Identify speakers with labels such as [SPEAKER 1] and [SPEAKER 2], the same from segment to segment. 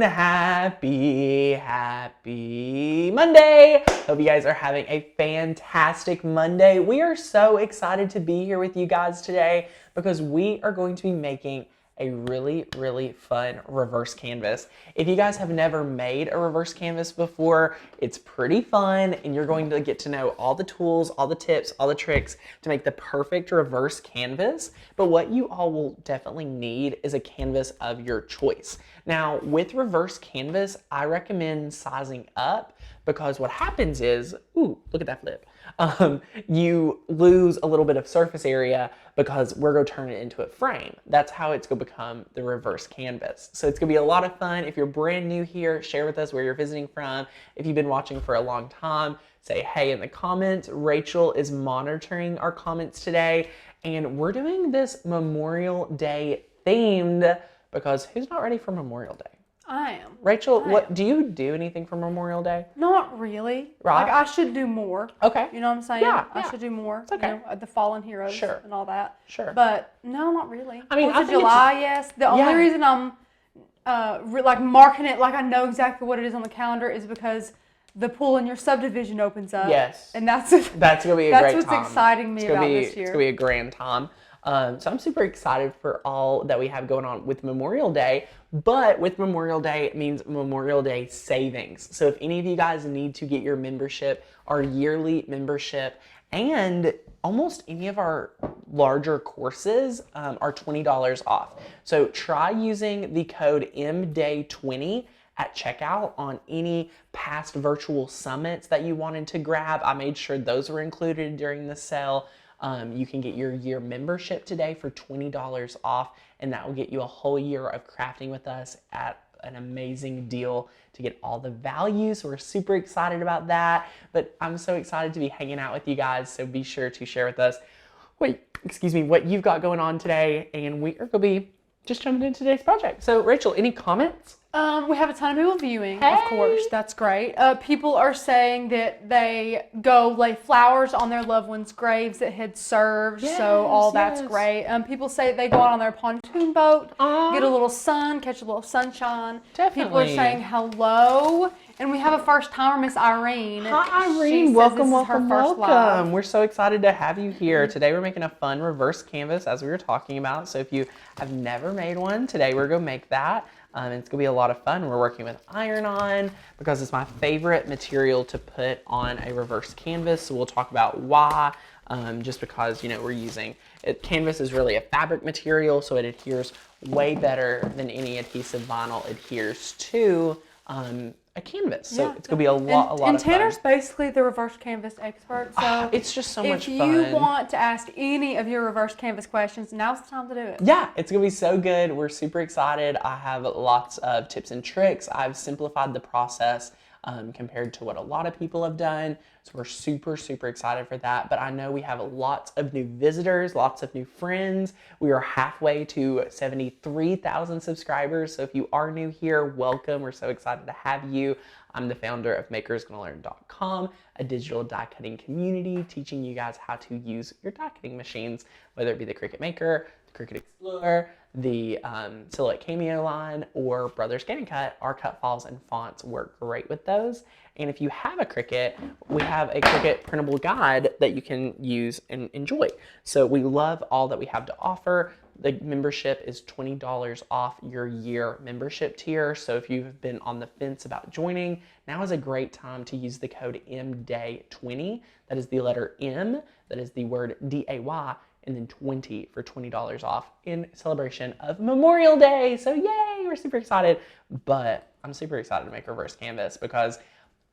[SPEAKER 1] Happy Monday. Hope you guys are having a fantastic Monday. We are so excited to be here with you guys today because we are going to be making a really fun reverse canvas. If you guys have never made a reverse canvas before, it's pretty fun and you're going to get to know all the tools, all the tips, all the tricks to make the perfect reverse canvas. But what you all will definitely need is a canvas of your choice. Now, with reverse canvas, I recommend sizing up because what happens is, ooh, look at that flip. You lose a little bit of surface area because we're going to turn it into a frame. That's how it's going to become the reverse canvas. So it's going to be a lot of fun. If you're brand new here, share with us where you're visiting from. If you've been watching for a long time, say hey in the comments. Rachel is monitoring our comments today, and we're doing this Memorial Day themed because who's not ready for Memorial Day?
[SPEAKER 2] I am.
[SPEAKER 1] Rachel, what do you do anything for Memorial Day?
[SPEAKER 2] Not really.
[SPEAKER 1] Right.
[SPEAKER 2] Like I should do more.
[SPEAKER 1] Okay.
[SPEAKER 2] You know what I'm saying?
[SPEAKER 1] Yeah.
[SPEAKER 2] I should do more.
[SPEAKER 1] It's okay.
[SPEAKER 2] You know, the fallen heroes and all that.
[SPEAKER 1] Sure.
[SPEAKER 2] But no, not really.
[SPEAKER 1] I mean, I think
[SPEAKER 2] July, yes. The only reason I'm like marking it like I know exactly what it is on the calendar is because the pool in your subdivision opens up.
[SPEAKER 1] Yes.
[SPEAKER 2] And that's
[SPEAKER 1] gonna be a great time.
[SPEAKER 2] That's what's exciting me about this year.
[SPEAKER 1] It's gonna be a grand time. So I'm super excited for all that we have going on with Memorial Day, but with Memorial Day, it means Memorial Day savings. So if any of you guys need to get your membership, our yearly membership, and almost any of our larger courses are $20 off. So try using the code MDAY20 at checkout on any past virtual summits that you wanted to grab. I made sure those were included during the sale. You can get your year membership today for $20 off, and that will get you a whole year of crafting with us at an amazing deal to get all the value. So we're super excited about that, but I'm so excited to be hanging out with you guys. So be sure to share with us what you've got going on today, and we are going to be just jumping into today's project. So Rachel, any comments?
[SPEAKER 2] We have a ton of people viewing, of course. That's great. People are saying that they go lay flowers on their loved ones' graves that had served, so all that's great. People say they go out on their pontoon boat, get a little sun, catch a little sunshine.
[SPEAKER 1] Definitely.
[SPEAKER 2] People are saying hello, and we have a first timer, Miss Irene.
[SPEAKER 1] Hi Irene, welcome. We're so excited to have you here. Today we're making a fun reverse canvas as we were talking about. So if you have never made one, today we're going to make that. It's going to be a lot of fun. We're working with iron-on because it's my favorite material to put on a reverse canvas. So we'll talk about why, just because, we're using it. Canvas is really a fabric material, so it adheres way better than any adhesive vinyl adheres to a canvas. So it's going to be a lot of fun.
[SPEAKER 2] And Tanner's basically the reverse canvas expert. So
[SPEAKER 1] it's just so much fun.
[SPEAKER 2] If you want to ask any of your reverse canvas questions, now's the time to do it.
[SPEAKER 1] Yeah, it's going to be so good. We're super excited. I have lots of tips and tricks. I've simplified the process compared to what a lot of people have done. So we're super excited for that. But I know we have lots of new visitors, lots of new friends. We are halfway to 73,000 subscribers. So if you are new here, welcome. We're so excited to have you. I'm the founder of makersgonnalearn.com, a digital die cutting community teaching you guys how to use your die cutting machines, whether it be the Cricut Maker, the Cricut Explorer, the Silhouette Cameo line, or Brothers Scan and Cut. Our cut files and fonts work great with those. And if you have a Cricut, we have a Cricut printable guide that you can use and enjoy. So we love all that we have to offer. The membership is $20 off your year membership tier. So if you've been on the fence about joining, now is a great time to use the code MDAY20. That is the letter M, that is the word DAY, and then 20 for $20 off in celebration of Memorial Day. So yay, we're super excited. But I'm super excited to make reverse canvas because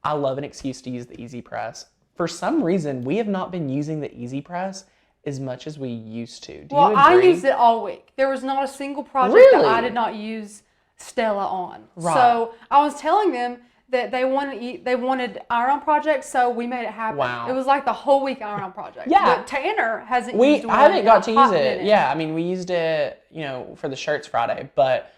[SPEAKER 1] I love an excuse to use the Easy Press. For some reason, we have not been using the Easy Press as much as we used to. Do you agree?
[SPEAKER 2] I used it all week. There was not a single project that I did not use Stella on.
[SPEAKER 1] Right.
[SPEAKER 2] So I was telling them that they wanted iron-on projects, so we made it happen.
[SPEAKER 1] Wow.
[SPEAKER 2] It was like the whole week iron-on project.
[SPEAKER 1] Yeah.
[SPEAKER 2] But Tanner hasn't used one.
[SPEAKER 1] I haven't got to use it.
[SPEAKER 2] Minute.
[SPEAKER 1] Yeah, I mean, we used it, for the shirts Friday, but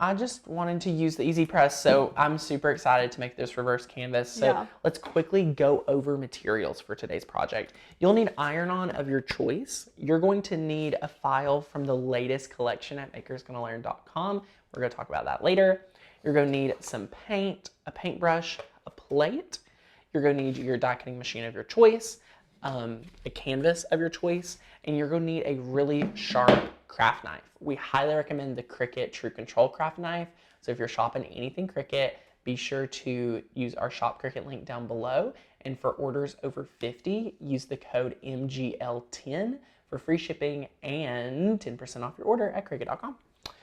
[SPEAKER 1] I just wanted to use the Easy Press, so I'm super excited to make this reverse canvas. So let's quickly go over materials for today's project. You'll need iron-on of your choice. You're going to need a file from the latest collection at makersgonnalearn.com. We're going to talk about that later. You're going to need some paint, a paintbrush, a plate. You're going to need your die cutting machine of your choice, a canvas of your choice, and you're going to need a really sharp craft knife. We highly recommend the Cricut True Control craft knife. So if you're shopping anything Cricut, be sure to use our Shop Cricut link down below. And for orders over 50, use the code MGL10 for free shipping and 10% off your order at Cricut.com.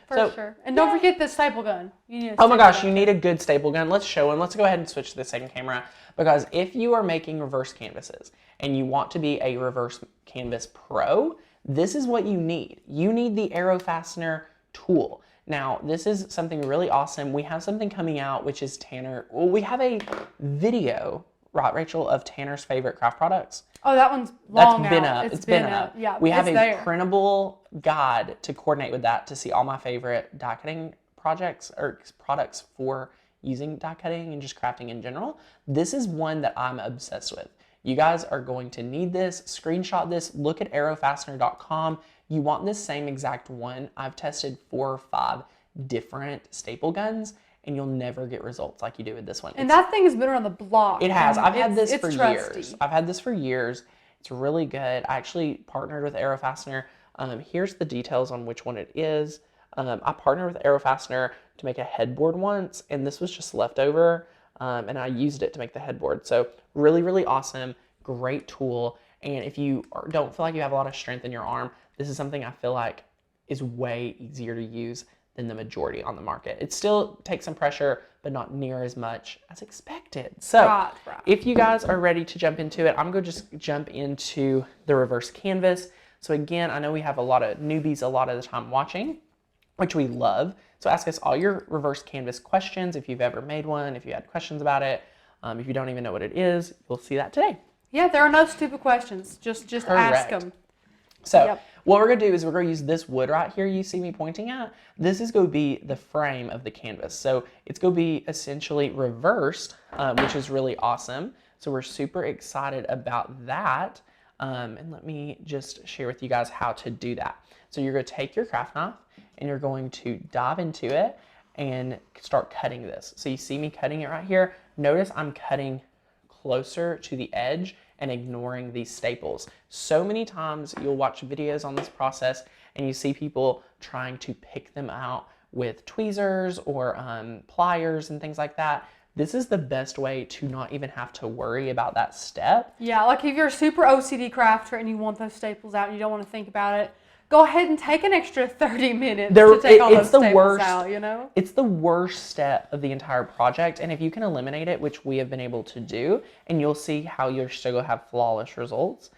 [SPEAKER 2] For sure. And don't forget the staple gun. You need
[SPEAKER 1] oh my gosh, you need a good staple gun. Let's show them. Let's go ahead and switch to the second camera, because if you are making reverse canvases and you want to be a reverse canvas pro, this is what you need. You need the arrow fastener tool. Now, this is something really awesome. We have something coming out, which is Tanner. Well, we have a video, right, Rachel, of Tanner's favorite craft products.
[SPEAKER 2] Oh, that one's long
[SPEAKER 1] That's been
[SPEAKER 2] out.
[SPEAKER 1] up. It's been up.
[SPEAKER 2] Yeah,
[SPEAKER 1] we have a
[SPEAKER 2] there.
[SPEAKER 1] printable guide to coordinate with that to see all my favorite die cutting projects or products for using die cutting and just crafting in general. This is one that I'm obsessed with. You guys are going to need this. Screenshot this. Look at arrowfastener.com. You want this same exact one. I've tested 4 or 5 different staple guns, and you'll never get results like you do with this one.
[SPEAKER 2] And that thing has been around the block.
[SPEAKER 1] It has. I've had this for
[SPEAKER 2] trusty.
[SPEAKER 1] years. I've had this for years. It's really good. I actually partnered with Arrow Fastener. Here's the details on which one it is. I partnered with Arrow Fastener to make a headboard once, and this was just leftover, and I used it to make the headboard. So really, really awesome. Great tool. And if you don't feel like you have a lot of strength in your arm, this is something I feel like is way easier to use than the majority on the market. It still takes some pressure, but not near as much as expected. So if you guys are ready to jump into it, I'm going to just jump into the reverse canvas. So again, I know we have a lot of newbies a lot of the time watching, which we love. So ask us all your reverse canvas questions if you've ever made one, if you had questions about it. If you don't even know what it is, you'll see that today.
[SPEAKER 2] Yeah, there are no stupid questions. Just ask them.
[SPEAKER 1] So what we're going to do is we're going to use this wood right here you see me pointing at. This is going to be the frame of the canvas. So it's going to be essentially reversed, which is really awesome. So we're super excited about that. And let me just share with you guys how to do that. So you're going to take your craft knife and you're going to dive into it and start cutting this. So you see me cutting it right here. Notice I'm cutting closer to the edge and ignoring these staples. So many times you'll watch videos on this process and you see people trying to pick them out with tweezers or pliers and things like that. This is the best way to not even have to worry about that step.
[SPEAKER 2] Yeah, like if you're a super OCD crafter and you want those staples out and you don't want to think about it, go ahead and take an extra 30 minutes to take all those staples out, you know?
[SPEAKER 1] It's the worst step of the entire project, and if you can eliminate it, which we have been able to do, and you'll see how you're still going to have flawless results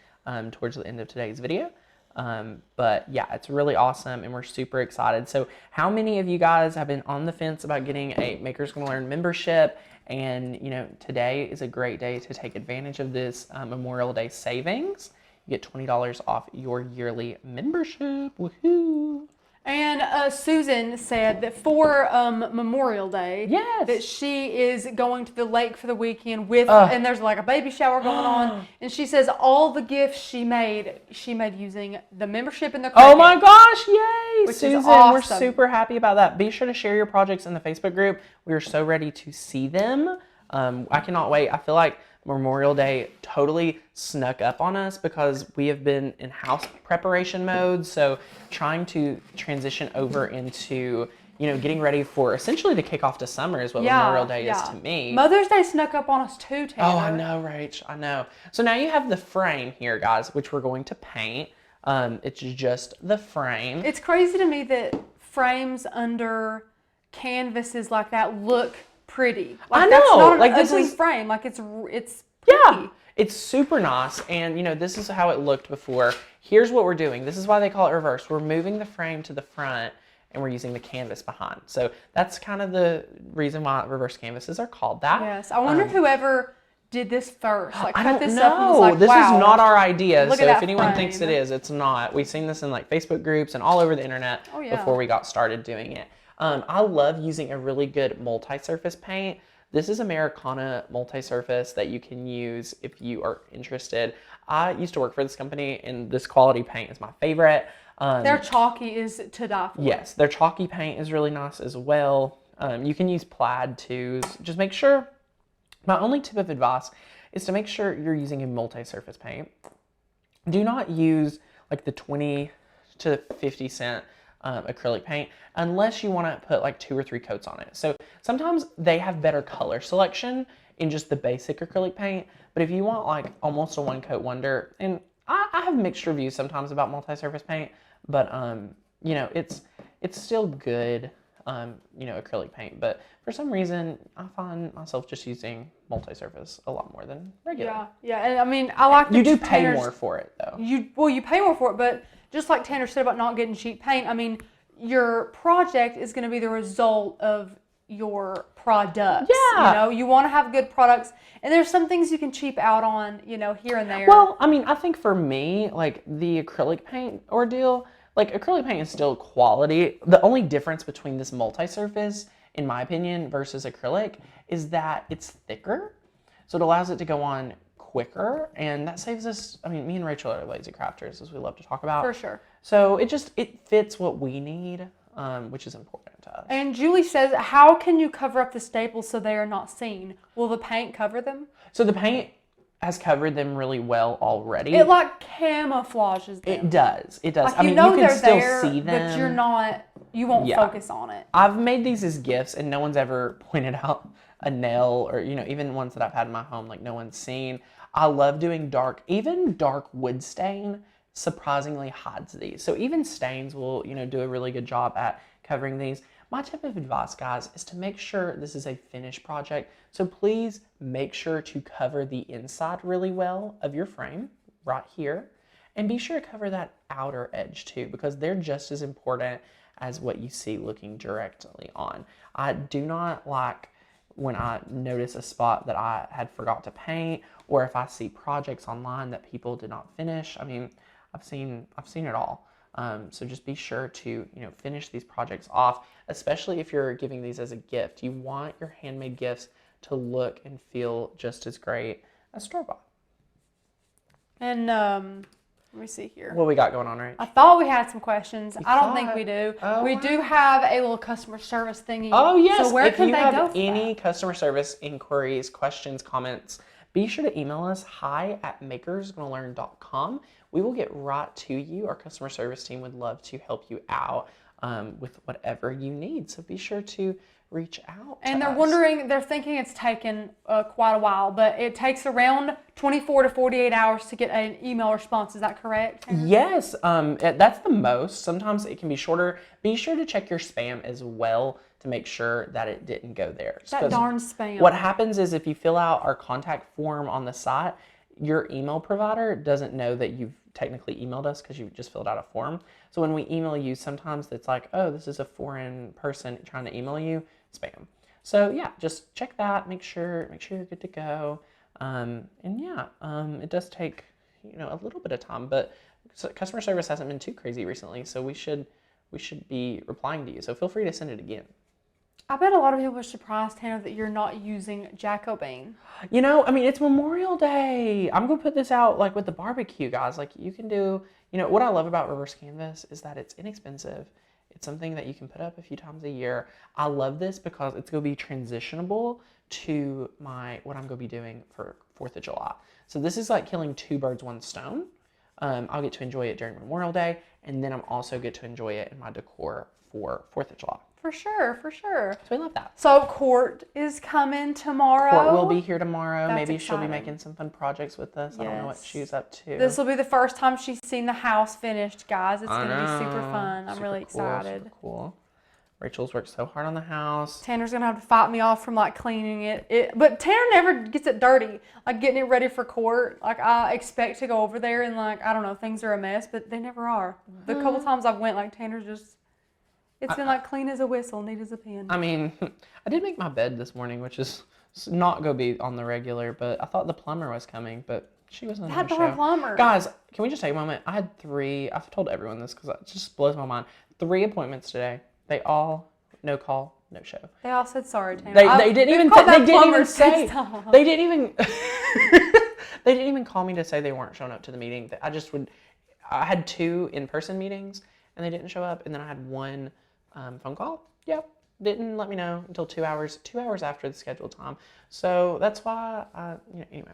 [SPEAKER 1] towards the end of today's video. But yeah, it's really awesome, and we're super excited. So how many of you guys have been on the fence about getting a Makers Gonna Learn membership? And you know, today is a great day to take advantage of this Memorial Day savings. You get $20 off your yearly membership. Woohoo!
[SPEAKER 2] And Susan said that for Memorial Day, that she is going to the lake for the weekend with, and there's like a baby shower going on. And she says all the gifts she made using the membership in the Cricut.
[SPEAKER 1] Oh my gosh, yay!
[SPEAKER 2] Which
[SPEAKER 1] Susan,
[SPEAKER 2] is awesome.
[SPEAKER 1] We're super happy about that. Be sure to share your projects in the Facebook group. We are so ready to see them. I cannot wait. I feel like Memorial Day totally snuck up on us because we have been in house preparation mode. So trying to transition over into, you know, getting ready for essentially the kickoff to summer is what Memorial Day is to me.
[SPEAKER 2] Mother's Day snuck up on us too, Tanner.
[SPEAKER 1] Oh, I know, Rach. I know. So now you have the frame here, guys, which we're going to paint. It's just the frame.
[SPEAKER 2] It's crazy to me that frames under canvases like that look pretty. Like,
[SPEAKER 1] I know.
[SPEAKER 2] That's not an
[SPEAKER 1] like
[SPEAKER 2] ugly
[SPEAKER 1] this is
[SPEAKER 2] frame. Like it's pretty.
[SPEAKER 1] Yeah. It's super nice, and you know, this is how it looked before. Here's what we're doing. This is why they call it reverse. We're moving the frame to the front, and we're using the canvas behind. So that's kind of the reason why reverse canvases are called that.
[SPEAKER 2] Yes. I wonder whoever did this first. Like,
[SPEAKER 1] I
[SPEAKER 2] cut
[SPEAKER 1] don't
[SPEAKER 2] this
[SPEAKER 1] know.
[SPEAKER 2] up and was like,
[SPEAKER 1] this
[SPEAKER 2] wow,
[SPEAKER 1] is not our idea.
[SPEAKER 2] look
[SPEAKER 1] So
[SPEAKER 2] at
[SPEAKER 1] if
[SPEAKER 2] that
[SPEAKER 1] anyone
[SPEAKER 2] frame.
[SPEAKER 1] thinks it is, it's not. We've seen this in like Facebook groups and all over the internet before we got started doing it. I love using a really good multi-surface paint. This is Americana multi-surface that you can use if you are interested. I used to work for this company, and this quality paint is my favorite.
[SPEAKER 2] Their chalky is to die for.
[SPEAKER 1] Yes, their chalky paint is really nice as well. You can use plaid too. Just make sure, my only tip of advice is to make sure you're using a multi-surface paint. Do not use like the 20 to 50 cent acrylic paint unless you want to put like 2 or 3 coats on it. So sometimes they have better color selection in just the basic acrylic paint, but if you want like almost a one coat wonder, and I have mixed reviews sometimes about multi-surface paint, but you know, it's still good, you know, acrylic paint, but for some reason I find myself just using multi-surface a lot more than regular.
[SPEAKER 2] Yeah, and I mean, I like
[SPEAKER 1] you do pay more for it though.
[SPEAKER 2] You pay more for it, but just like Tanner said about not getting cheap paint, I mean, your project is going to be the result of your products.
[SPEAKER 1] Yeah.
[SPEAKER 2] You know, you want to have good products, and there's some things you can cheap out on, you know, here and there.
[SPEAKER 1] Well, I mean, I think for me, like the acrylic paint ordeal, like acrylic paint is still quality. The only difference between this multi-surface, in my opinion, versus acrylic is that it's thicker. So it allows it to go on quicker, and that saves us, I mean, me and Rachel are lazy crafters, as we love to talk about.
[SPEAKER 2] For sure.
[SPEAKER 1] So it fits what we need, which is important to us.
[SPEAKER 2] And Julie says, how can you cover up the staples so they are not seen? Will the paint cover them?
[SPEAKER 1] So the paint has covered them really well already.
[SPEAKER 2] It like camouflages them.
[SPEAKER 1] It does. It does.
[SPEAKER 2] Like,
[SPEAKER 1] I mean,
[SPEAKER 2] know
[SPEAKER 1] you can
[SPEAKER 2] they're
[SPEAKER 1] still
[SPEAKER 2] there,
[SPEAKER 1] see them.
[SPEAKER 2] But you won't focus on it.
[SPEAKER 1] I've made these as gifts, and no one's ever pointed out a nail, or, you know, even ones that I've had in my home, like no one's seen. I love doing even dark wood stain surprisingly hides these. So even stains will, you know, do a really good job at covering these. My tip of advice, guys, is to make sure this is a finished project. So please make sure to cover the inside really well of your frame right here. And be sure to cover that outer edge too, because they're just as important as what you see looking directly on. I do not like when I notice a spot that I had forgot to paint, or if I see projects online that people did not finish. I mean, I've seen it all. So just be sure to, you know, finish these projects off, especially if you're giving these as a gift. You want your handmade gifts to look and feel just as great as store-bought.
[SPEAKER 2] And let me see here.
[SPEAKER 1] What we got going on, right?
[SPEAKER 2] I thought we had some questions. I don't think we do.
[SPEAKER 1] Oh,
[SPEAKER 2] we do have a little customer service thingy.
[SPEAKER 1] Oh, yes.
[SPEAKER 2] So where can they go for
[SPEAKER 1] If you have any customer service inquiries, questions, comments, be sure to email us hi@makersgonnalearn.com. We will get right to you. Our customer service team would love to help you out with whatever you need. So be sure to reach out
[SPEAKER 2] And
[SPEAKER 1] to
[SPEAKER 2] they're
[SPEAKER 1] us.
[SPEAKER 2] wondering, they're thinking it's taken quite a while, but it takes around 24 to 48 hours to get an email response. Is that correct, Tanner?
[SPEAKER 1] Yes, that's the most. Sometimes it can be shorter. Be sure to check your spam as well to make sure that it didn't go there.
[SPEAKER 2] That darn spam.
[SPEAKER 1] What happens is if you fill out our contact form on the site, your email provider doesn't know that you've technically emailed us because you just filled out a form. So when we email you, sometimes it's like, oh, this is a foreign person trying to email you, spam. So yeah, just check that. Make sure you're good to go. It does take, you know, a little bit of time, but customer service hasn't been too crazy recently, so we should be replying to you. So feel free to send it again.
[SPEAKER 2] I bet a lot of people are surprised, Tanner, that you're not using Jacobane.
[SPEAKER 1] You know, I mean, it's Memorial Day. I'm going to put this out like with the barbecue, guys. Like you can do, you know, what I love about reverse canvas is that it's inexpensive. It's something that you can put up a few times a year. I love this because it's going to be transitionable to what I'm going to be doing for 4th of July. So this is like killing 2 birds, 1 stone. I'll get to enjoy it during Memorial Day, and then I'm also get to enjoy it in my decor for 4th of July.
[SPEAKER 2] For sure.
[SPEAKER 1] So we love that.
[SPEAKER 2] So Court is coming tomorrow.
[SPEAKER 1] Court will be here tomorrow.
[SPEAKER 2] That's
[SPEAKER 1] Maybe
[SPEAKER 2] exciting.
[SPEAKER 1] she'll be making some fun projects with us. I don't know what she's up to.
[SPEAKER 2] This will be the first time she's seen the house finished, guys. It's going to be super fun. I'm
[SPEAKER 1] Super
[SPEAKER 2] really
[SPEAKER 1] cool,
[SPEAKER 2] excited.
[SPEAKER 1] super cool. Rachel's worked so hard on the house.
[SPEAKER 2] Tanner's going to have to fight me off from like cleaning it. But Tanner never gets it dirty. Like getting it ready for Court. Like I expect to go over there and like, I don't know, things are a mess, but they never are. The couple times I've went, like Tanner's just... It's been like clean as a whistle, neat as a pin.
[SPEAKER 1] I mean, I did make my bed this morning, which is not going to be on the regular, but I thought the plumber was coming, but she wasn't on the show.
[SPEAKER 2] Plumber.
[SPEAKER 1] Guys, can we just take a moment? I had 3, I've told everyone this because it just blows my mind. 3 appointments today. They all, no call, no show.
[SPEAKER 2] They all said sorry, Tanner.
[SPEAKER 1] They didn't even say, they didn't even call me to say they weren't showing up to the meeting. I had 2 in-person meetings and they didn't show up, and then I had 1 phone call. Yep. didn't let me know until 2 hours after the scheduled time. So that's why, anyway.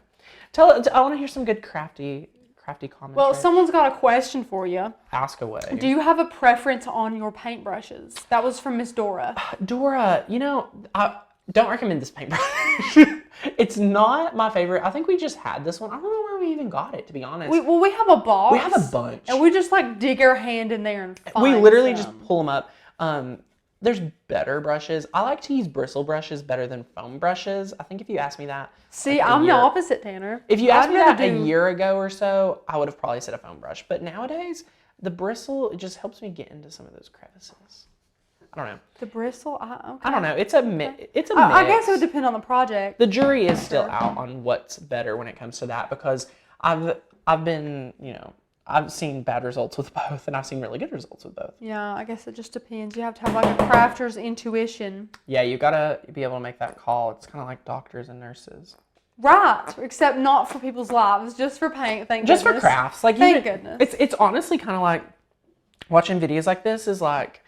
[SPEAKER 1] I want to hear some good crafty comments.
[SPEAKER 2] Well, someone's got a question for you.
[SPEAKER 1] Ask away.
[SPEAKER 2] Do you have a preference on your paintbrushes? That was from Miss Dora.
[SPEAKER 1] Dora, I don't recommend this paintbrush. It's not my favorite. I think we just had this one. I don't know where we even got it, to be honest.
[SPEAKER 2] We have a box.
[SPEAKER 1] We have a bunch.
[SPEAKER 2] And we just like dig our hand in there and find
[SPEAKER 1] We literally
[SPEAKER 2] them.
[SPEAKER 1] just pull them up. There's better brushes. I like to use bristle brushes better than foam brushes. I think if you asked me that.
[SPEAKER 2] See, I'm the opposite, Tanner.
[SPEAKER 1] If you asked me that a year ago or so, I would have probably said a foam brush. But nowadays, the bristle, it just helps me get into some of those crevices. I don't know.
[SPEAKER 2] The bristle? Okay.
[SPEAKER 1] I don't know. It's a mix.
[SPEAKER 2] I guess it would depend on the project.
[SPEAKER 1] The jury is still out on what's better when it comes to that, because I've been, I've seen bad results with both, and I've seen really good results with both.
[SPEAKER 2] Yeah, I guess it just depends. You have to have like a crafter's intuition.
[SPEAKER 1] Yeah, you gotta be able to make that call. It's kind of like doctors and nurses.
[SPEAKER 2] Right, except not for people's lives, just for paint. Thank
[SPEAKER 1] just
[SPEAKER 2] goodness.
[SPEAKER 1] For crafts. Like
[SPEAKER 2] thank goodness.
[SPEAKER 1] It's honestly kind of like watching videos like this is like,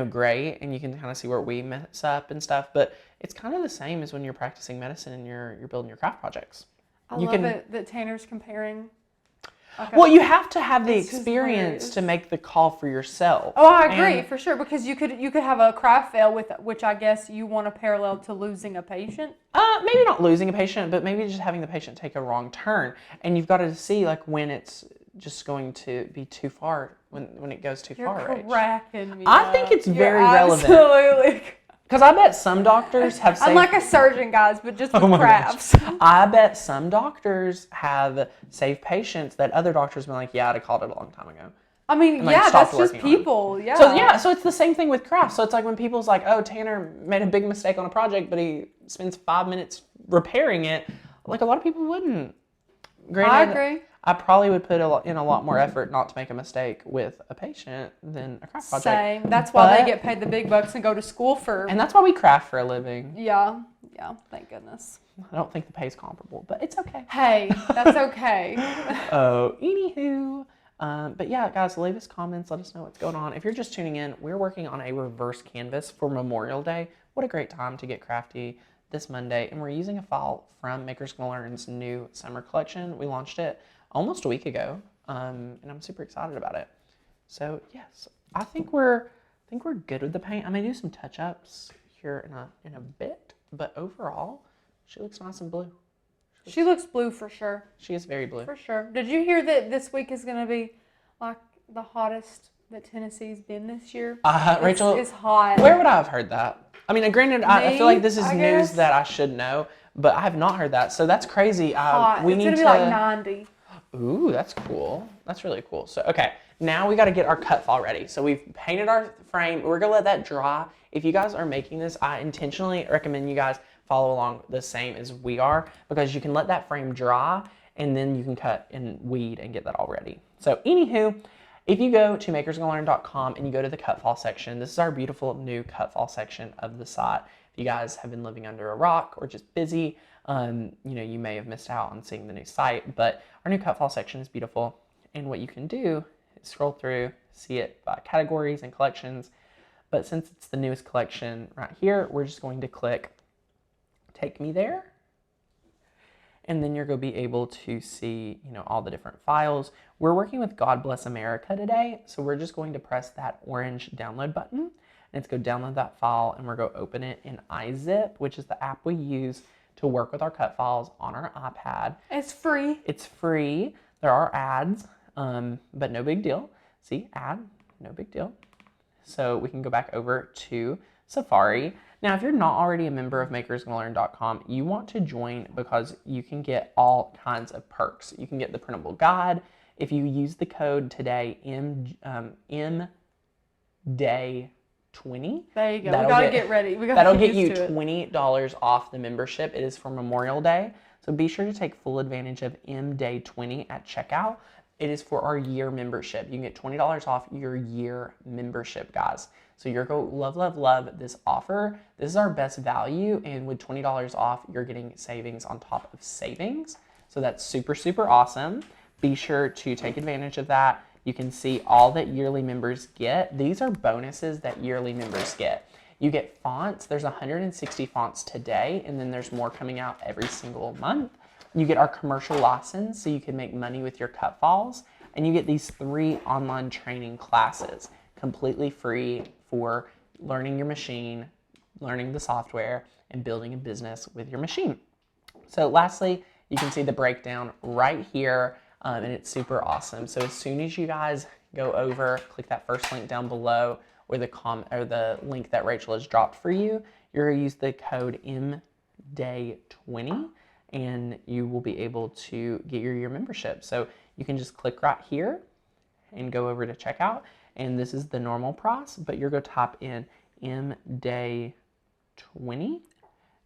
[SPEAKER 1] great, and you can kind of see where we mess up and stuff. But it's kind of the same as when you're practicing medicine and you're building your craft projects.
[SPEAKER 2] I love it that Tanner's comparing. Okay.
[SPEAKER 1] Well, you have to have the experience to make the call for yourself.
[SPEAKER 2] Oh, I agree, for sure, because you could have a craft fail with which I guess you want to parallel to losing a patient.
[SPEAKER 1] Maybe not losing a patient, but maybe just having the patient take a wrong turn, and you've got to see like when it's just going to be too far, when it goes too far.
[SPEAKER 2] You're cracking me.
[SPEAKER 1] I think it's very relevant.
[SPEAKER 2] Absolutely.
[SPEAKER 1] Because I bet some doctors have saved...
[SPEAKER 2] I'm like a surgeon, guys, but just with crafts.
[SPEAKER 1] I bet some doctors have saved patients that other doctors have been like, yeah, I'd have called it a long time ago.
[SPEAKER 2] I mean,
[SPEAKER 1] and, like,
[SPEAKER 2] yeah, that's just people. Yeah.
[SPEAKER 1] So it's the same thing with crafts. So it's like when people's like, oh, Tanner made a big mistake on a project, but he spends 5 minutes repairing it. Like a lot of people wouldn't. Granted,
[SPEAKER 2] I agree.
[SPEAKER 1] I probably would put in a lot more effort not to make a mistake with a patient than a craft project.
[SPEAKER 2] Same. That's why they get paid the big bucks and go to school for.
[SPEAKER 1] And that's why we craft for a living.
[SPEAKER 2] Yeah. Thank goodness.
[SPEAKER 1] I don't think the pay's comparable, but it's okay.
[SPEAKER 2] Hey, that's okay.
[SPEAKER 1] Anywho. But yeah, guys, leave us comments. Let us know what's going on. If you're just tuning in, we're working on a reverse canvas for Memorial Day. What a great time to get crafty this Monday. And we're using a file from Makers Gonna Learn's new summer collection. We launched it almost a week ago, and I'm super excited about it. So yes, I think we're good with the paint. I may do some touch-ups here in a bit, but overall, she looks nice and blue.
[SPEAKER 2] She looks blue for sure.
[SPEAKER 1] She is very blue.
[SPEAKER 2] For sure. Did you hear that this week is going to be like the hottest that Tennessee's been this year?
[SPEAKER 1] Rachel,
[SPEAKER 2] it's hot.
[SPEAKER 1] Where would I have heard that? I mean, granted, I feel like this is
[SPEAKER 2] I
[SPEAKER 1] news
[SPEAKER 2] guess.
[SPEAKER 1] that I should know, but I have not heard that. So that's crazy.
[SPEAKER 2] Hot.
[SPEAKER 1] We
[SPEAKER 2] it's
[SPEAKER 1] need
[SPEAKER 2] going to be like 90.
[SPEAKER 1] Ooh, that's cool. That's really cool. So, okay, now we got to get our cut file ready. So we've painted our frame. We're going to let that dry. If you guys are making this, I intentionally recommend you guys follow along the same as we are, because you can let that frame dry and then you can cut and weed and get that all ready. So anywho, if you go to makersgonnalearn.com and you go to the cut file section, this is our beautiful new cut file section of the site. If you guys have been living under a rock or just busy, you may have missed out on seeing the new site, but our new cut file section is beautiful. And what you can do is scroll through, see it by categories and collections. But since it's the newest collection right here, we're just going to click Take Me There. And then you're going to be able to see, all the different files. We're working with God Bless America today. So we're just going to press that orange download button. And it's going to download that file, and we're going to open it in iZip, which is the app we use to work with our cut files on our iPad.
[SPEAKER 2] It's free.
[SPEAKER 1] It's free. There are ads, but no big deal. See, ad, no big deal. So we can go back over to Safari. Now, if you're not already a member of makersgonnalearn.com, you want to join because you can get all kinds of perks. You can get the printable guide. If you use the code today, MDAY20.
[SPEAKER 2] There you go. We got to get ready.
[SPEAKER 1] That'll get you $20 off the membership. It is for Memorial Day. So be sure to take full advantage of MDAY20 at checkout. It is for our year membership. You can get $20 off your year membership, guys. So you're going to love this offer. This is our best value, and with $20 off, you're getting savings on top of savings. So that's super, super awesome. Be sure to take advantage of that. You can see all that yearly members get. These are bonuses that yearly members get. You get fonts. There's 160 fonts today, and then there's more coming out every single month. You get our commercial license, so you can make money with your cut files. And you get these 3 online training classes, completely free for learning your machine, learning the software, and building a business with your machine. So lastly, you can see the breakdown right here, and it's super awesome. So as soon as you guys go over, click that first link down below, or the link that Rachel has dropped for you, you're going to use the code MDAY20, and you will be able to get your year membership. So you can just click right here and go over to checkout, and this is the normal price, but you're going to type in MDAY20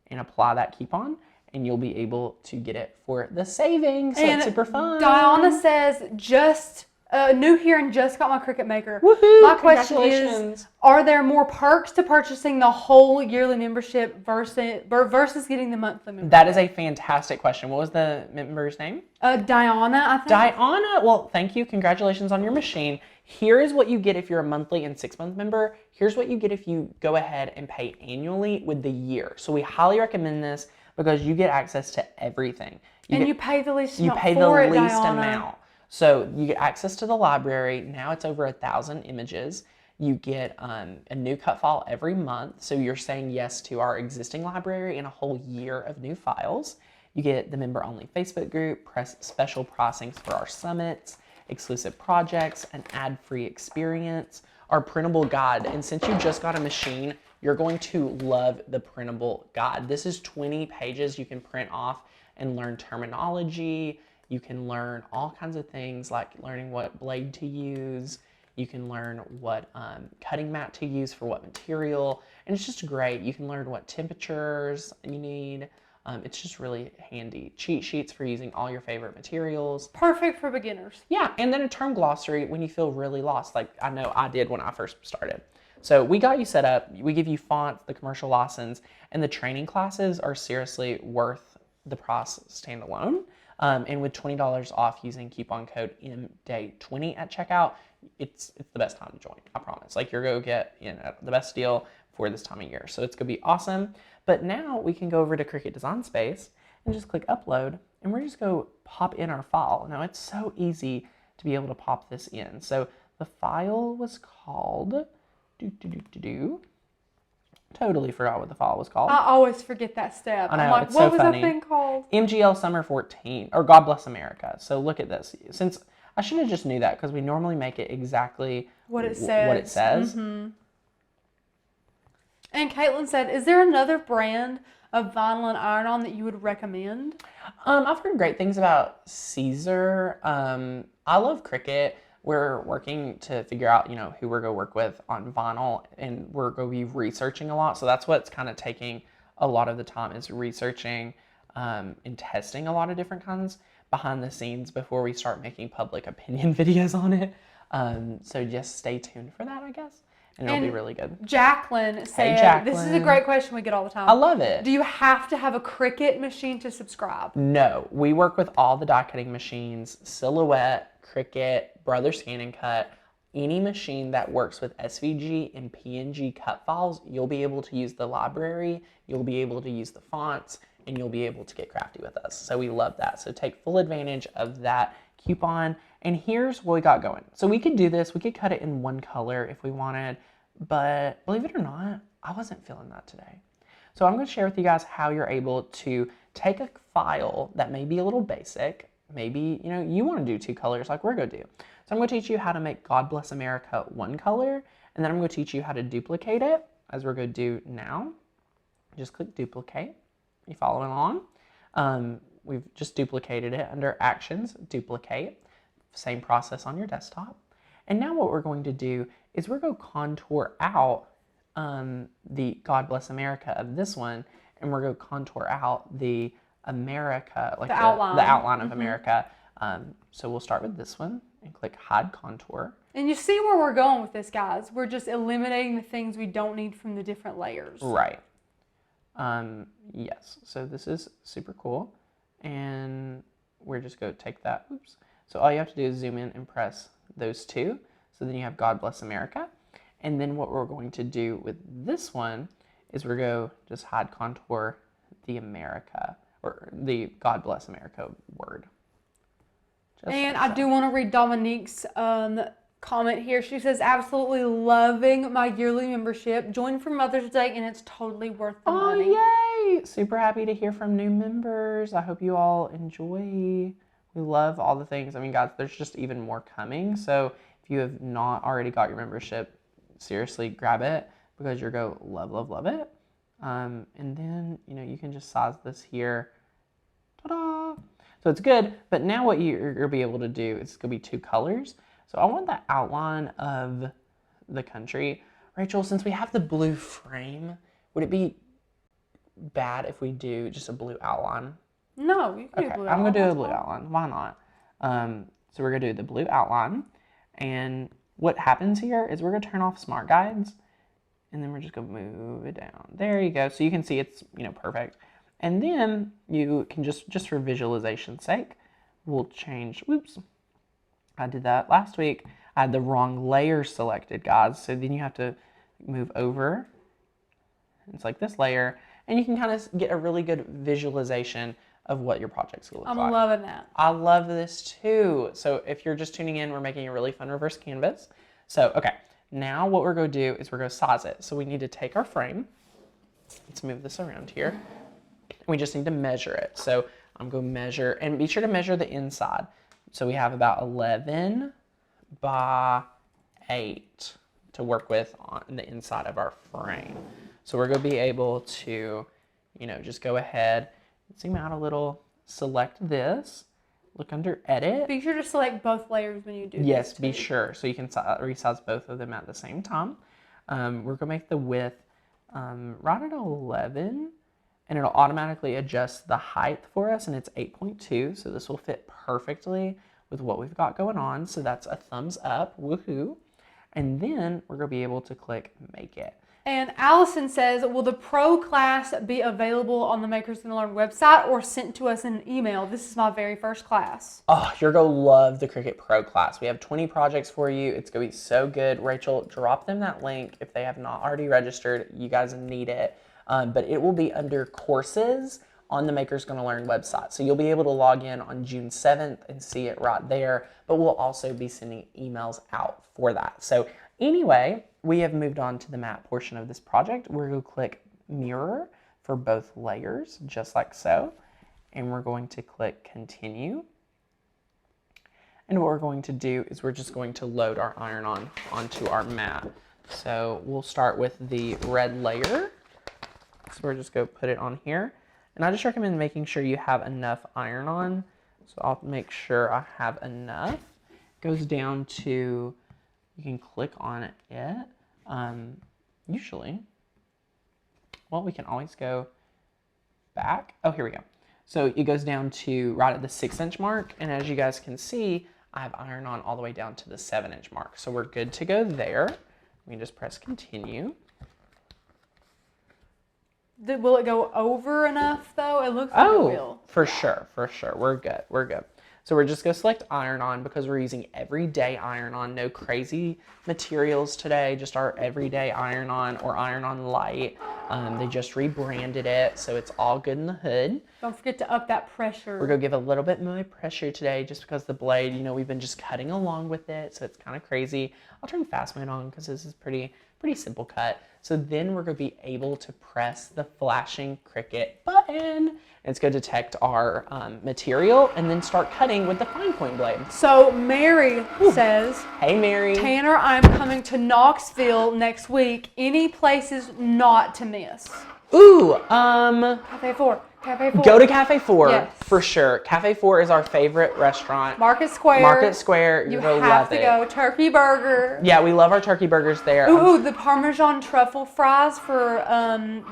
[SPEAKER 1] and apply that coupon, and you'll be able to get it for the savings. So it's super fun.
[SPEAKER 2] Diana says, just new here and just got my Cricut maker.
[SPEAKER 1] Woohoo!
[SPEAKER 2] My question is, are there more perks to purchasing the whole yearly membership versus getting the monthly membership?
[SPEAKER 1] That is a fantastic question. What was the member's name?
[SPEAKER 2] Diana, I think.
[SPEAKER 1] Diana, well, thank you. Congratulations on your machine. Here is what you get if you're a monthly and 6-month member. Here's what you get if you go ahead and pay annually with the year. So we highly recommend this because you get access to everything.
[SPEAKER 2] You pay the least amount.
[SPEAKER 1] You pay the least amount. So you get access to the library. Now it's over 1,000 images. You get a new cut file every month. So you're saying yes to our existing library and a whole year of new files. You get the member-only Facebook group, special pricings for our summits, exclusive projects, an ad-free experience, our printable guide. And since you just got a machine, you're going to love the printable guide. This is 20 pages you can print off and learn terminology. You can learn all kinds of things like learning what blade to use. You can learn what cutting mat to use for what material. And it's just great. You can learn what temperatures you need. It's just really handy. Cheat sheets for using all your favorite materials.
[SPEAKER 2] Perfect for beginners.
[SPEAKER 1] Yeah, and then a term glossary when you feel really lost, like I know I did when I first started. So we got you set up. We give you fonts, the commercial license, and the training classes are seriously worth the price standalone. And with $20 off using coupon code MDAY20 at checkout, it's the best time to join, I promise. Like you're going to get the best deal for this time of year. So it's going to be awesome. But now we can go over to Cricut Design Space and just click upload, and we're just going to pop in our file. Now it's so easy to be able to pop this in. So the file was called, totally forgot what the file was called.
[SPEAKER 2] I always forget that step.
[SPEAKER 1] I know,
[SPEAKER 2] I'm like,
[SPEAKER 1] it's
[SPEAKER 2] what
[SPEAKER 1] so
[SPEAKER 2] was
[SPEAKER 1] funny.
[SPEAKER 2] that thing called?
[SPEAKER 1] MGL Summer 14, or God Bless America. So look at this. Since I should have just knew that because we normally make it exactly
[SPEAKER 2] what it says.
[SPEAKER 1] Mm-hmm.
[SPEAKER 2] And Caitlin said, is there another brand of vinyl and iron-on that you would recommend?
[SPEAKER 1] I've heard great things about Caesar. I love Cricut. We're working to figure out, who we're going to work with on vinyl, and we're going to be researching a lot. So that's what's kind of taking a lot of the time is researching and testing a lot of different kinds behind the scenes before we start making public opinion videos on it. So just stay tuned for that, I guess. And it'll be really good.
[SPEAKER 2] Jacqueline said,
[SPEAKER 1] Jacqueline.
[SPEAKER 2] This is a great question we get all the time.
[SPEAKER 1] I love it.
[SPEAKER 2] Do you have to have a Cricut machine to subscribe?
[SPEAKER 1] No. We work with all the die cutting machines, Silhouette, Cricut, Brother Scan and Cut. Any machine that works with SVG and PNG cut files, you'll be able to use the library, you'll be able to use the fonts, and you'll be able to get crafty with us. So we love that. So take full advantage of that coupon. And here's what we got going. So we could do this. We could cut it in one color if we wanted. But believe it or not, I wasn't feeling that today. So I'm going to share with you guys how you're able to take a file that may be a little basic. Maybe, you want to do 2 colors like we're going to do. So I'm going to teach you how to make God Bless America 1 color. And then I'm going to teach you how to duplicate it as we're going to do now. Just click duplicate. You following along? We've just duplicated it under actions, duplicate. Same process on your desktop. And now what we're going to do is we're going to contour out the God Bless America of this one, and we're going to contour out the America, like the outline of America. So we'll start with this one and click Hide Contour.
[SPEAKER 2] And you see where we're going with this, guys. We're just eliminating the things we don't need from the different layers.
[SPEAKER 1] Right. Yes. So this is super cool. And we're just going to take that. Oops. So all you have to do is zoom in and press those 2. So then you have God Bless America. And then what we're going to do with this one is we're going to just hide contour the America, or the God Bless America word. Just
[SPEAKER 2] and
[SPEAKER 1] like
[SPEAKER 2] I do want to read Dominique's comment here. She says, absolutely loving my yearly membership. Joined for Mother's Day, and it's totally worth the money.
[SPEAKER 1] Yay! Super happy to hear from new members. I hope you all enjoy. We love all the things. I mean, guys, there's just even more coming. So if you have not already got your membership, seriously, grab it because you're going to love, love, love it. And then, you can just size this here. Ta-da! So it's good, but now what you're going to be able to do is going to be 2 colors. So I want the outline of the country. Rachel, since we have the blue frame, would it be bad if we do just a blue outline?
[SPEAKER 2] No, you can do blue outline.
[SPEAKER 1] I'm going to do a blue outline. Why not? So we're going to do the blue outline. And what happens here is we're going to turn off Smart Guides. And then we're just going to move it down. There you go. So you can see it's, perfect. And then you can just for visualization's sake, we'll change, whoops. I did that last week. I had the wrong layer selected, guys. So then you have to move over. It's like this layer. And you can kind of get a really good visualization of what your project's going to look like.
[SPEAKER 2] I'm loving that.
[SPEAKER 1] I love this too. So if you're just tuning in, we're making a really fun reverse canvas. So, okay. Now what we're going to do is we're going to size it. So we need to take our frame. Let's move this around here. We just need to measure it. So I'm going to measure, and be sure to measure the inside. So we have about 11 by 8 to work with on the inside of our frame. So we're going to be able to, just go ahead, zoom out a little, select this, look under edit.
[SPEAKER 2] Be sure to select both layers when you do
[SPEAKER 1] Yes,
[SPEAKER 2] this
[SPEAKER 1] be sure. So you can resize both of them at the same time. We're going to make the width right at 11. And it'll automatically adjust the height for us, and it's 8.2, so this will fit perfectly with what we've got going on. So that's a thumbs up, woohoo. And then we're gonna be able to click make it.
[SPEAKER 2] And Allison says, will the pro class be available on the Makers Gonna Learn website or sent to us in an email? This is my very first class.
[SPEAKER 1] Oh, you're gonna love the Cricut Pro class. We have 20 projects for you. It's gonna be so good. Rachel, drop them that link if they have not already registered. You guys need it. But it will be under courses on the Makers Gonna Learn website. So you'll be able to log in on June 7th and see it right there, but we'll also be sending emails out for that. So anyway, we have moved on to the matte portion of this project. We're going to click mirror for both layers, just like so. And we're going to click continue. And what we're going to do is we're just going to load our iron-on onto our mat. So we'll start with the red layer. So we're just going to put it on here. And I just recommend making sure you have enough iron-on. So I'll make sure I have enough. It goes down to, you can click on it. Usually, well, we can always go back. Oh, here we go. So it goes down to right at the 6-inch mark. And as you guys can see, I have iron-on all the way down to the 7-inch mark. So we're good to go there. We can just press continue.
[SPEAKER 2] Will it go over enough though? It looks like it will.
[SPEAKER 1] For sure. We're good. So we're just gonna select iron-on because we're using everyday iron-on, no crazy materials today, just our everyday iron-on or iron-on light. They just rebranded it, so it's all good in the hood.
[SPEAKER 2] Don't forget to up that pressure.
[SPEAKER 1] We're gonna give a little bit more pressure today just because the blade, we've been just cutting along with it, so it's kind of crazy. I'll turn fast mode on because this is pretty simple cut. So then we're going to be able to press the flashing Cricut button. It's going to detect our material and then start cutting with the fine point blade.
[SPEAKER 2] So Mary says,
[SPEAKER 1] hey Mary.
[SPEAKER 2] Tanner, I'm coming to Knoxville next week. Any places not to miss?
[SPEAKER 1] Ooh,
[SPEAKER 2] Cafe 4.
[SPEAKER 1] Go to Cafe 4
[SPEAKER 2] yes.
[SPEAKER 1] for sure. Cafe 4 is our favorite restaurant.
[SPEAKER 2] Market Square.
[SPEAKER 1] You're going to love it.
[SPEAKER 2] You have to go. Turkey burger.
[SPEAKER 1] Yeah, we love our turkey burgers there.
[SPEAKER 2] Ooh, the Parmesan truffle fries for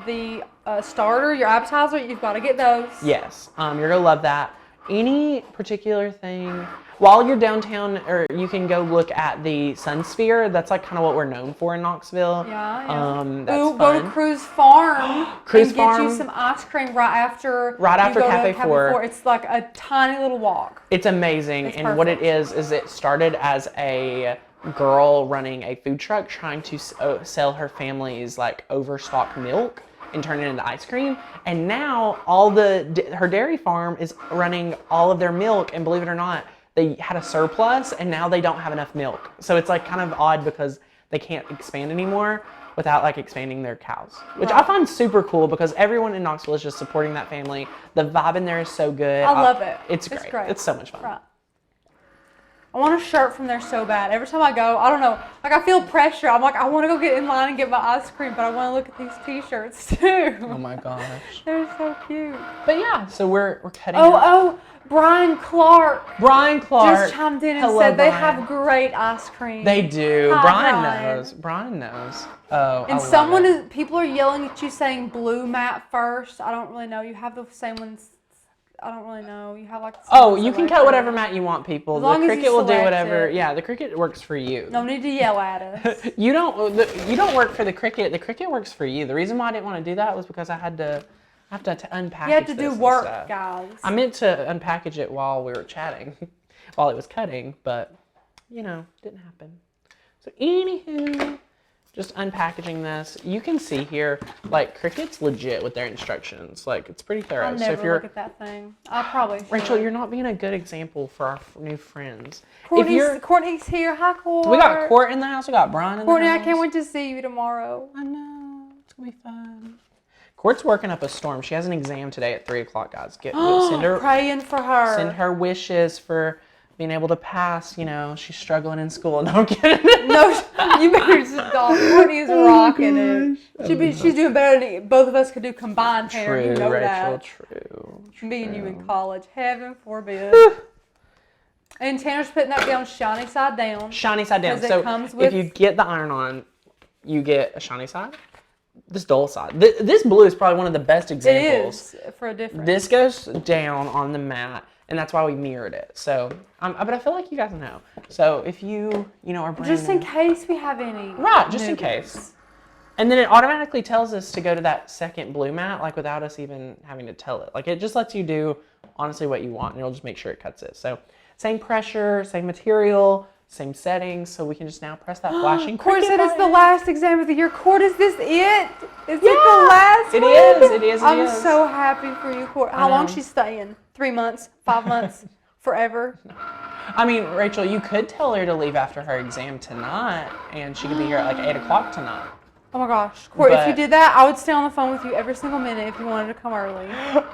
[SPEAKER 2] the starter, your appetizer. You've got to get those.
[SPEAKER 1] Yes, you're going to love that. Any particular thing? While you're downtown, or you can go look at the Sun Sphere. That's like kind of what we're known for in Knoxville.
[SPEAKER 2] Yeah.
[SPEAKER 1] That's
[SPEAKER 2] Ooh,
[SPEAKER 1] fun.
[SPEAKER 2] go to Cruise Farm.
[SPEAKER 1] Cruise
[SPEAKER 2] and
[SPEAKER 1] Farm.
[SPEAKER 2] Get you some ice cream right after
[SPEAKER 1] Cafe 4.
[SPEAKER 2] It's like a tiny little walk.
[SPEAKER 1] It's amazing.
[SPEAKER 2] It's
[SPEAKER 1] and
[SPEAKER 2] perfect.
[SPEAKER 1] what it is it started as a girl running a food truck trying to sell her family's like overstocked milk and turn it into ice cream. And now her dairy farm is running all of their milk, and believe it or not, they had a surplus and now they don't have enough milk. So it's like kind of odd because they can't expand anymore without like expanding their cows, which I find super cool because everyone in Knoxville is just supporting that family. The vibe in there is so good.
[SPEAKER 2] I love it.
[SPEAKER 1] It's great. It's so much fun.
[SPEAKER 2] Right. I want a shirt from there so bad. Every time I go, I don't know, like I feel pressure. I'm like, I want to go get in line and get my ice cream, but I want to look at these t-shirts too.
[SPEAKER 1] Oh my gosh.
[SPEAKER 2] They're so cute.
[SPEAKER 1] But yeah, so we're cutting
[SPEAKER 2] Brian Clark just chimed in and said
[SPEAKER 1] Brian.
[SPEAKER 2] they have great ice cream.
[SPEAKER 1] They do.
[SPEAKER 2] Hi,
[SPEAKER 1] Brian knows. Oh,
[SPEAKER 2] and people are yelling at you saying blue mat first. I don't really know. You have the same ones. I don't really know. You have like.
[SPEAKER 1] You can cut whatever mat you want, people. The Cricut will do whatever. Yeah, the Cricut works for you.
[SPEAKER 2] No need to yell at us.
[SPEAKER 1] You don't work for the Cricut. The Cricut works for you. The reason why I didn't want to do that was because I have to unpackage.
[SPEAKER 2] You have to do work, guys.
[SPEAKER 1] I meant to unpackage it while we were chatting, while it was cutting, but didn't happen. So anywho, just unpackaging this. You can see here, like Cricut's legit with their instructions. Like it's pretty thorough.
[SPEAKER 2] I'll never look at that thing. I probably should.
[SPEAKER 1] Rachel, you're not being a good example for our new friends.
[SPEAKER 2] Courtney's here. Hi, Court.
[SPEAKER 1] We got Court in the house. We got Brian in the house.
[SPEAKER 2] Courtney, I can't wait to see you tomorrow.
[SPEAKER 1] I know. It's gonna be fun. Court's working up a storm. She has an exam today at 3 o'clock, guys. Send her
[SPEAKER 2] praying for her.
[SPEAKER 1] Send her wishes for being able to pass. She's struggling in school. No, I'm kidding.
[SPEAKER 2] No, you better stop. Courtney's rocking it. She's doing better than both of us could do combined. Tanner,
[SPEAKER 1] true,
[SPEAKER 2] you know
[SPEAKER 1] Rachel.
[SPEAKER 2] that.
[SPEAKER 1] True.
[SPEAKER 2] Me and you in college. Heaven forbid. And Tanner's putting that down shiny side down.
[SPEAKER 1] Shiny side down. So if you get the iron-on, you get a shiny side. This dull side. This blue is probably one of the best examples.
[SPEAKER 2] It is for a difference.
[SPEAKER 1] This goes down on the mat, and that's why we mirrored it. So, but I feel like you guys know. So if you are brand
[SPEAKER 2] just in case we have any.
[SPEAKER 1] Right, just in case. And then it automatically tells us to go to that second blue mat, like without us even having to tell it. Like it just lets you do honestly what you want, and it'll just make sure it cuts it. So same pressure, same material. Same settings, so we can just now press that flashing
[SPEAKER 2] Court said it's the last exam of the year. Court, is this it? Is it the last
[SPEAKER 1] one? It is.
[SPEAKER 2] I'm so happy for you, Court. How long she's staying? 3 months? 5 months? Forever?
[SPEAKER 1] I mean, Rachel, you could tell her to leave after her exam tonight, and she could be here at like 8 o'clock tonight.
[SPEAKER 2] Oh my gosh. Court, if you did that, I would stay on the phone with you every single minute if you wanted to come early.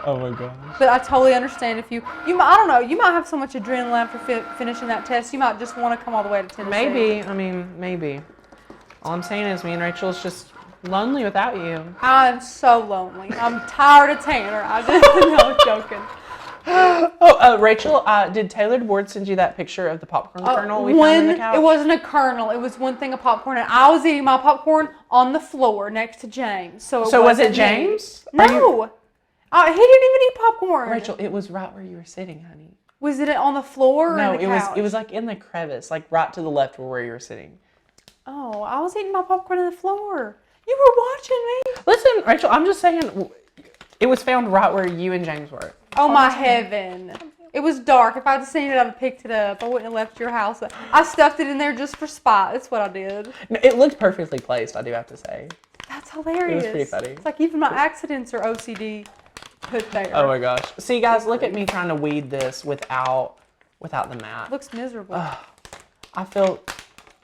[SPEAKER 1] Oh my gosh.
[SPEAKER 2] But I totally understand if you might, I don't know, you might have so much adrenaline after finishing that test, you might just want to come all the way to Tennessee.
[SPEAKER 1] Maybe. All I'm saying is me and Rachel's just lonely without you.
[SPEAKER 2] I'm so lonely. I'm tired of Tanner. I'm joking.
[SPEAKER 1] Rachel, did Tailored Board send you that picture of the popcorn kernel we found on the couch?
[SPEAKER 2] It wasn't a kernel. It was one thing of popcorn, and I was eating my popcorn on the floor next to James. So
[SPEAKER 1] was it James?
[SPEAKER 2] No. He didn't even eat popcorn.
[SPEAKER 1] Rachel, it was right where you were sitting, honey.
[SPEAKER 2] Was it on the floor or
[SPEAKER 1] no,
[SPEAKER 2] in the couch?
[SPEAKER 1] It was like in the crevice, like right to the left of where you were sitting.
[SPEAKER 2] Oh, I was eating my popcorn on the floor. You were watching me.
[SPEAKER 1] Listen, Rachel, I'm just saying, it was found right where you and James were.
[SPEAKER 2] Oh my heaven. It was dark. If I'd seen it, I'd have picked it up. I wouldn't have left your house. I stuffed it in there just for spite. That's what I did.
[SPEAKER 1] No, it looked perfectly placed, I do have to say.
[SPEAKER 2] That's hilarious.
[SPEAKER 1] It was pretty funny.
[SPEAKER 2] It's like even my accidents are OCD put there.
[SPEAKER 1] Oh my gosh. See, guys, look at me trying to weed this without the mat.
[SPEAKER 2] It looks miserable.
[SPEAKER 1] I feel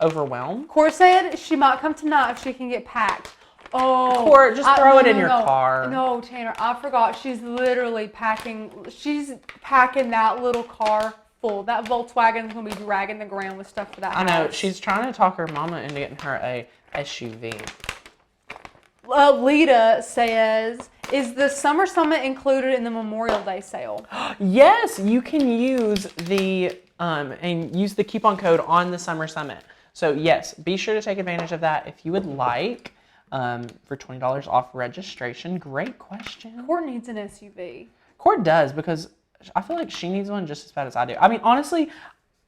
[SPEAKER 1] overwhelmed.
[SPEAKER 2] Cora said she might come tonight if she can get packed. Oh,
[SPEAKER 1] Cora, just throw it in your car.
[SPEAKER 2] No, Tanner, I forgot. She's literally packing. She's packing that little car full. That Volkswagen is going to be dragging the ground with stuff for that house.
[SPEAKER 1] I know. She's trying to talk her mama into getting her a SUV.
[SPEAKER 2] Lita says, is the Summer Summit included in the Memorial Day sale?
[SPEAKER 1] Yes, you can use the coupon code on the Summer Summit. So yes, be sure to take advantage of that if you would like. For $20 off registration. Great question.
[SPEAKER 2] Court needs an SUV.
[SPEAKER 1] Court does, because I feel like she needs one just as bad as I do. I mean, honestly,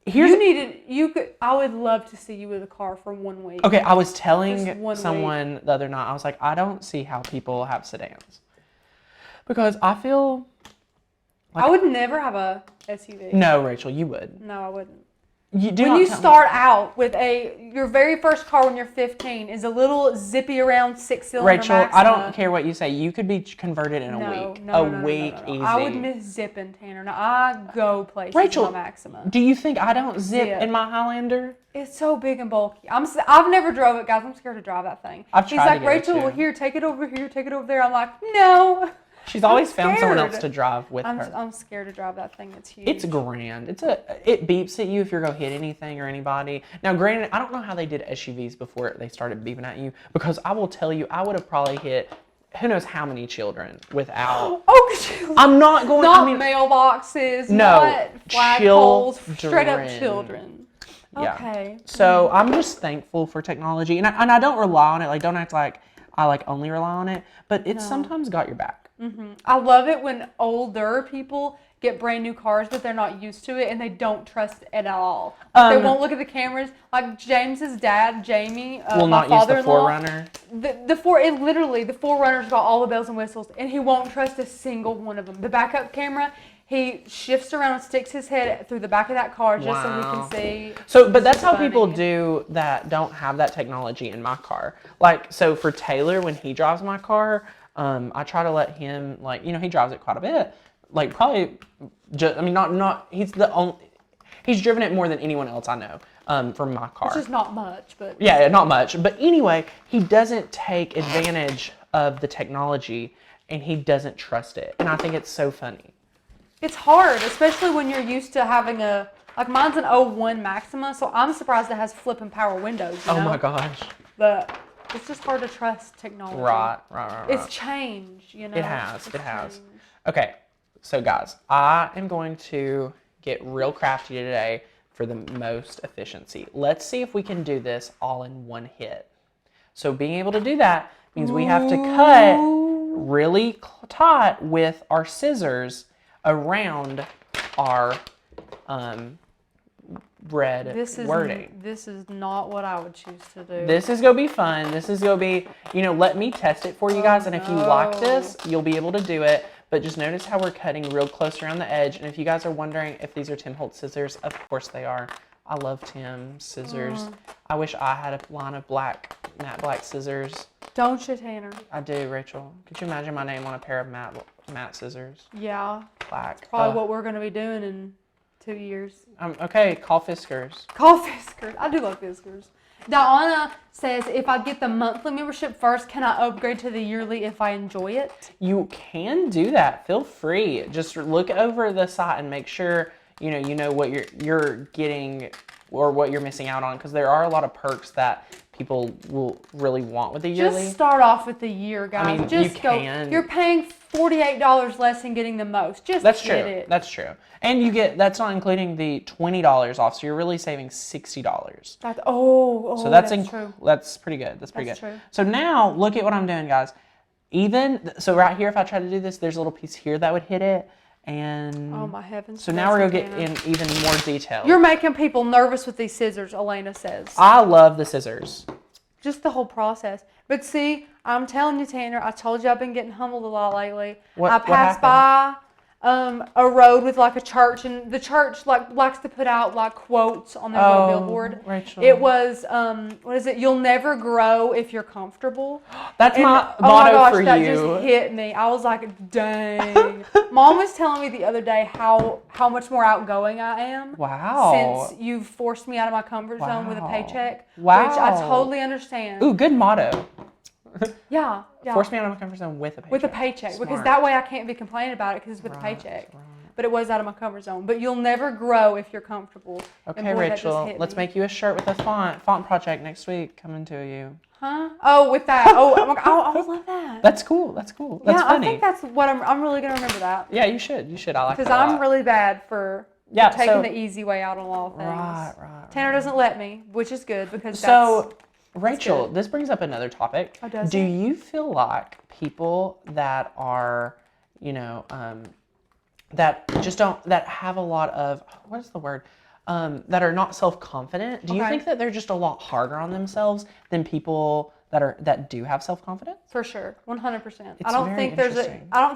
[SPEAKER 2] I would love to see you with a car for 1 week.
[SPEAKER 1] Okay, I was telling someone the other night, I was like, I don't see how people have sedans. Because I feel
[SPEAKER 2] like I would never have a SUV.
[SPEAKER 1] No, Rachel, you would.
[SPEAKER 2] No, I wouldn't. When you start out with your very first car when you're 15 is a little zippy around 6-cylinder
[SPEAKER 1] Rachel,
[SPEAKER 2] Maxima.
[SPEAKER 1] I don't care what you say. You could be converted in a week.
[SPEAKER 2] No,
[SPEAKER 1] Easy.
[SPEAKER 2] I would miss zipping, Tanner. Now, I go places
[SPEAKER 1] Rachel,
[SPEAKER 2] in my Maxima.
[SPEAKER 1] Do you think I don't zip in my Highlander?
[SPEAKER 2] It's so big and bulky. I've never drove it, guys. I'm scared to drive that thing.
[SPEAKER 1] He's like,
[SPEAKER 2] Rachel, well, here, take it over here, take it over there. I'm like, no.
[SPEAKER 1] She's always found someone else to drive with her.
[SPEAKER 2] I'm scared to drive that thing. It's huge.
[SPEAKER 1] It's grand. It beeps at you if you're going to hit anything or anybody. Now, granted, I don't know how they did SUVs before they started beeping at you, because I will tell you, I would have probably hit who knows how many children without. I'm not going.
[SPEAKER 2] Not mailboxes.
[SPEAKER 1] No,
[SPEAKER 2] not flagpoles. Straight up children.
[SPEAKER 1] Yeah.
[SPEAKER 2] Okay.
[SPEAKER 1] So I'm just thankful for technology, and I don't rely on it. Like, don't act like I only rely on it, but it's sometimes got your back.
[SPEAKER 2] Mm-hmm. I love it when older people get brand new cars, but they're not used to it and they don't trust it at all. They won't look at the cameras. Like James's dad, Jamie,
[SPEAKER 1] will
[SPEAKER 2] my
[SPEAKER 1] not use the
[SPEAKER 2] father-in-law.
[SPEAKER 1] 4Runner.
[SPEAKER 2] The 4Runner's got all the bells and whistles, and he won't trust a single one of them. The backup camera, he shifts around and sticks his head through the back of that car just so he can see.
[SPEAKER 1] So, but that's how people do that don't have that technology in my car. Like, so for Taylor, when he drives my car, I try to let him, like, he drives it quite a bit. Like, probably, he's driven it more than anyone else I know from my car.
[SPEAKER 2] It's just not much, but.
[SPEAKER 1] Yeah, not much. But anyway, he doesn't take advantage of the technology, and he doesn't trust it. And I think it's so funny.
[SPEAKER 2] It's hard, especially when you're used to having like mine's an 01 Maxima, so I'm surprised it has flip and power windows, you know?
[SPEAKER 1] Oh my gosh.
[SPEAKER 2] But it's just hard to trust technology.
[SPEAKER 1] Right.
[SPEAKER 2] It's changed, you know?
[SPEAKER 1] It has. Okay, so guys, I am going to get real crafty today for the most efficiency. Let's see if we can do this all in one hit. So being able to do that means we have to cut really taut with our scissors around our red wording.
[SPEAKER 2] This is not what I would choose to do.
[SPEAKER 1] This is going to be fun. This is going to be, let me test it for you guys. And if you like this, you'll be able to do it. But just notice how we're cutting real close around the edge. And if you guys are wondering if these are Tim Holtz scissors, of course they are. I love Tim's scissors. I wish I had a line of matte black scissors.
[SPEAKER 2] Don't you, Tanner?
[SPEAKER 1] I do, Rachel. Could you imagine my name on a pair of matte scissors?
[SPEAKER 2] Yeah.
[SPEAKER 1] Black.
[SPEAKER 2] That's probably what we're going to be doing in 2 years.
[SPEAKER 1] Okay, call Fiskars.
[SPEAKER 2] Call Fiskars. I do love Fiskars. Diana says, if I get the monthly membership first, can I upgrade to the yearly if I enjoy it?
[SPEAKER 1] You can do that. Feel free. Just look over the site and make sure you know what you're getting or what you're missing out on, because there are a lot of perks that people will really want with the yearly.
[SPEAKER 2] Just start off with the year, guys.
[SPEAKER 1] I mean,
[SPEAKER 2] just
[SPEAKER 1] you
[SPEAKER 2] go.
[SPEAKER 1] can.
[SPEAKER 2] You're paying $48 less and getting the most. Just
[SPEAKER 1] That's
[SPEAKER 2] get
[SPEAKER 1] true.
[SPEAKER 2] it.
[SPEAKER 1] That's true. And that's not including the $20 off, so you're really saving $60.
[SPEAKER 2] So
[SPEAKER 1] that's
[SPEAKER 2] true.
[SPEAKER 1] That's pretty good. That's pretty good.
[SPEAKER 2] True.
[SPEAKER 1] So now look at what I'm doing, guys. So right here, if I try to do this, there's a little piece here that would hit it. And
[SPEAKER 2] oh my heavens.
[SPEAKER 1] So now we're going to get in even more detail.
[SPEAKER 2] You're making people nervous with these scissors, Elena says.
[SPEAKER 1] I love the scissors.
[SPEAKER 2] Just the whole process. But see, I'm telling you, Tanner, I told you I've been getting humbled a lot lately. I passed by a road with like a church, and the church likes to put out like quotes on their little billboard.
[SPEAKER 1] Rachel.
[SPEAKER 2] It was what is it? You'll never grow if you're comfortable.
[SPEAKER 1] That's my motto
[SPEAKER 2] oh my gosh,
[SPEAKER 1] for
[SPEAKER 2] that
[SPEAKER 1] you.
[SPEAKER 2] Just hit me. I was like, dang. Mom was telling me the other day how much more outgoing I am.
[SPEAKER 1] Wow.
[SPEAKER 2] Since you've forced me out of my comfort zone with a paycheck.
[SPEAKER 1] Wow.
[SPEAKER 2] Which I totally understand.
[SPEAKER 1] Ooh, good motto.
[SPEAKER 2] Yeah.
[SPEAKER 1] Force me out of my comfort zone with a paycheck.
[SPEAKER 2] With a paycheck.
[SPEAKER 1] Smart.
[SPEAKER 2] Because that way I can't be complaining about it because it's with a paycheck.
[SPEAKER 1] Right.
[SPEAKER 2] But it was out of my comfort zone. But you'll never grow if you're comfortable.
[SPEAKER 1] Okay, Rachel, let's make you a shirt with a font project next week coming to you.
[SPEAKER 2] Huh? Oh, with that. Oh, I love that.
[SPEAKER 1] That's cool. That's funny.
[SPEAKER 2] I think that's what I'm really going to remember that.
[SPEAKER 1] Yeah, you should. I like that.
[SPEAKER 2] Because I'm really bad for taking the easy way out on a lot of things.
[SPEAKER 1] Right.
[SPEAKER 2] Tanner doesn't let me, which is good because
[SPEAKER 1] Rachel, this brings up another topic.
[SPEAKER 2] Oh, does
[SPEAKER 1] Do
[SPEAKER 2] it?
[SPEAKER 1] you feel like people that are, that just that have a lot of, what is the word? That are not self-confident, do you think that they're just a lot harder on themselves than people that do have self-confidence?
[SPEAKER 2] For sure, 100%.
[SPEAKER 1] It's
[SPEAKER 2] I don't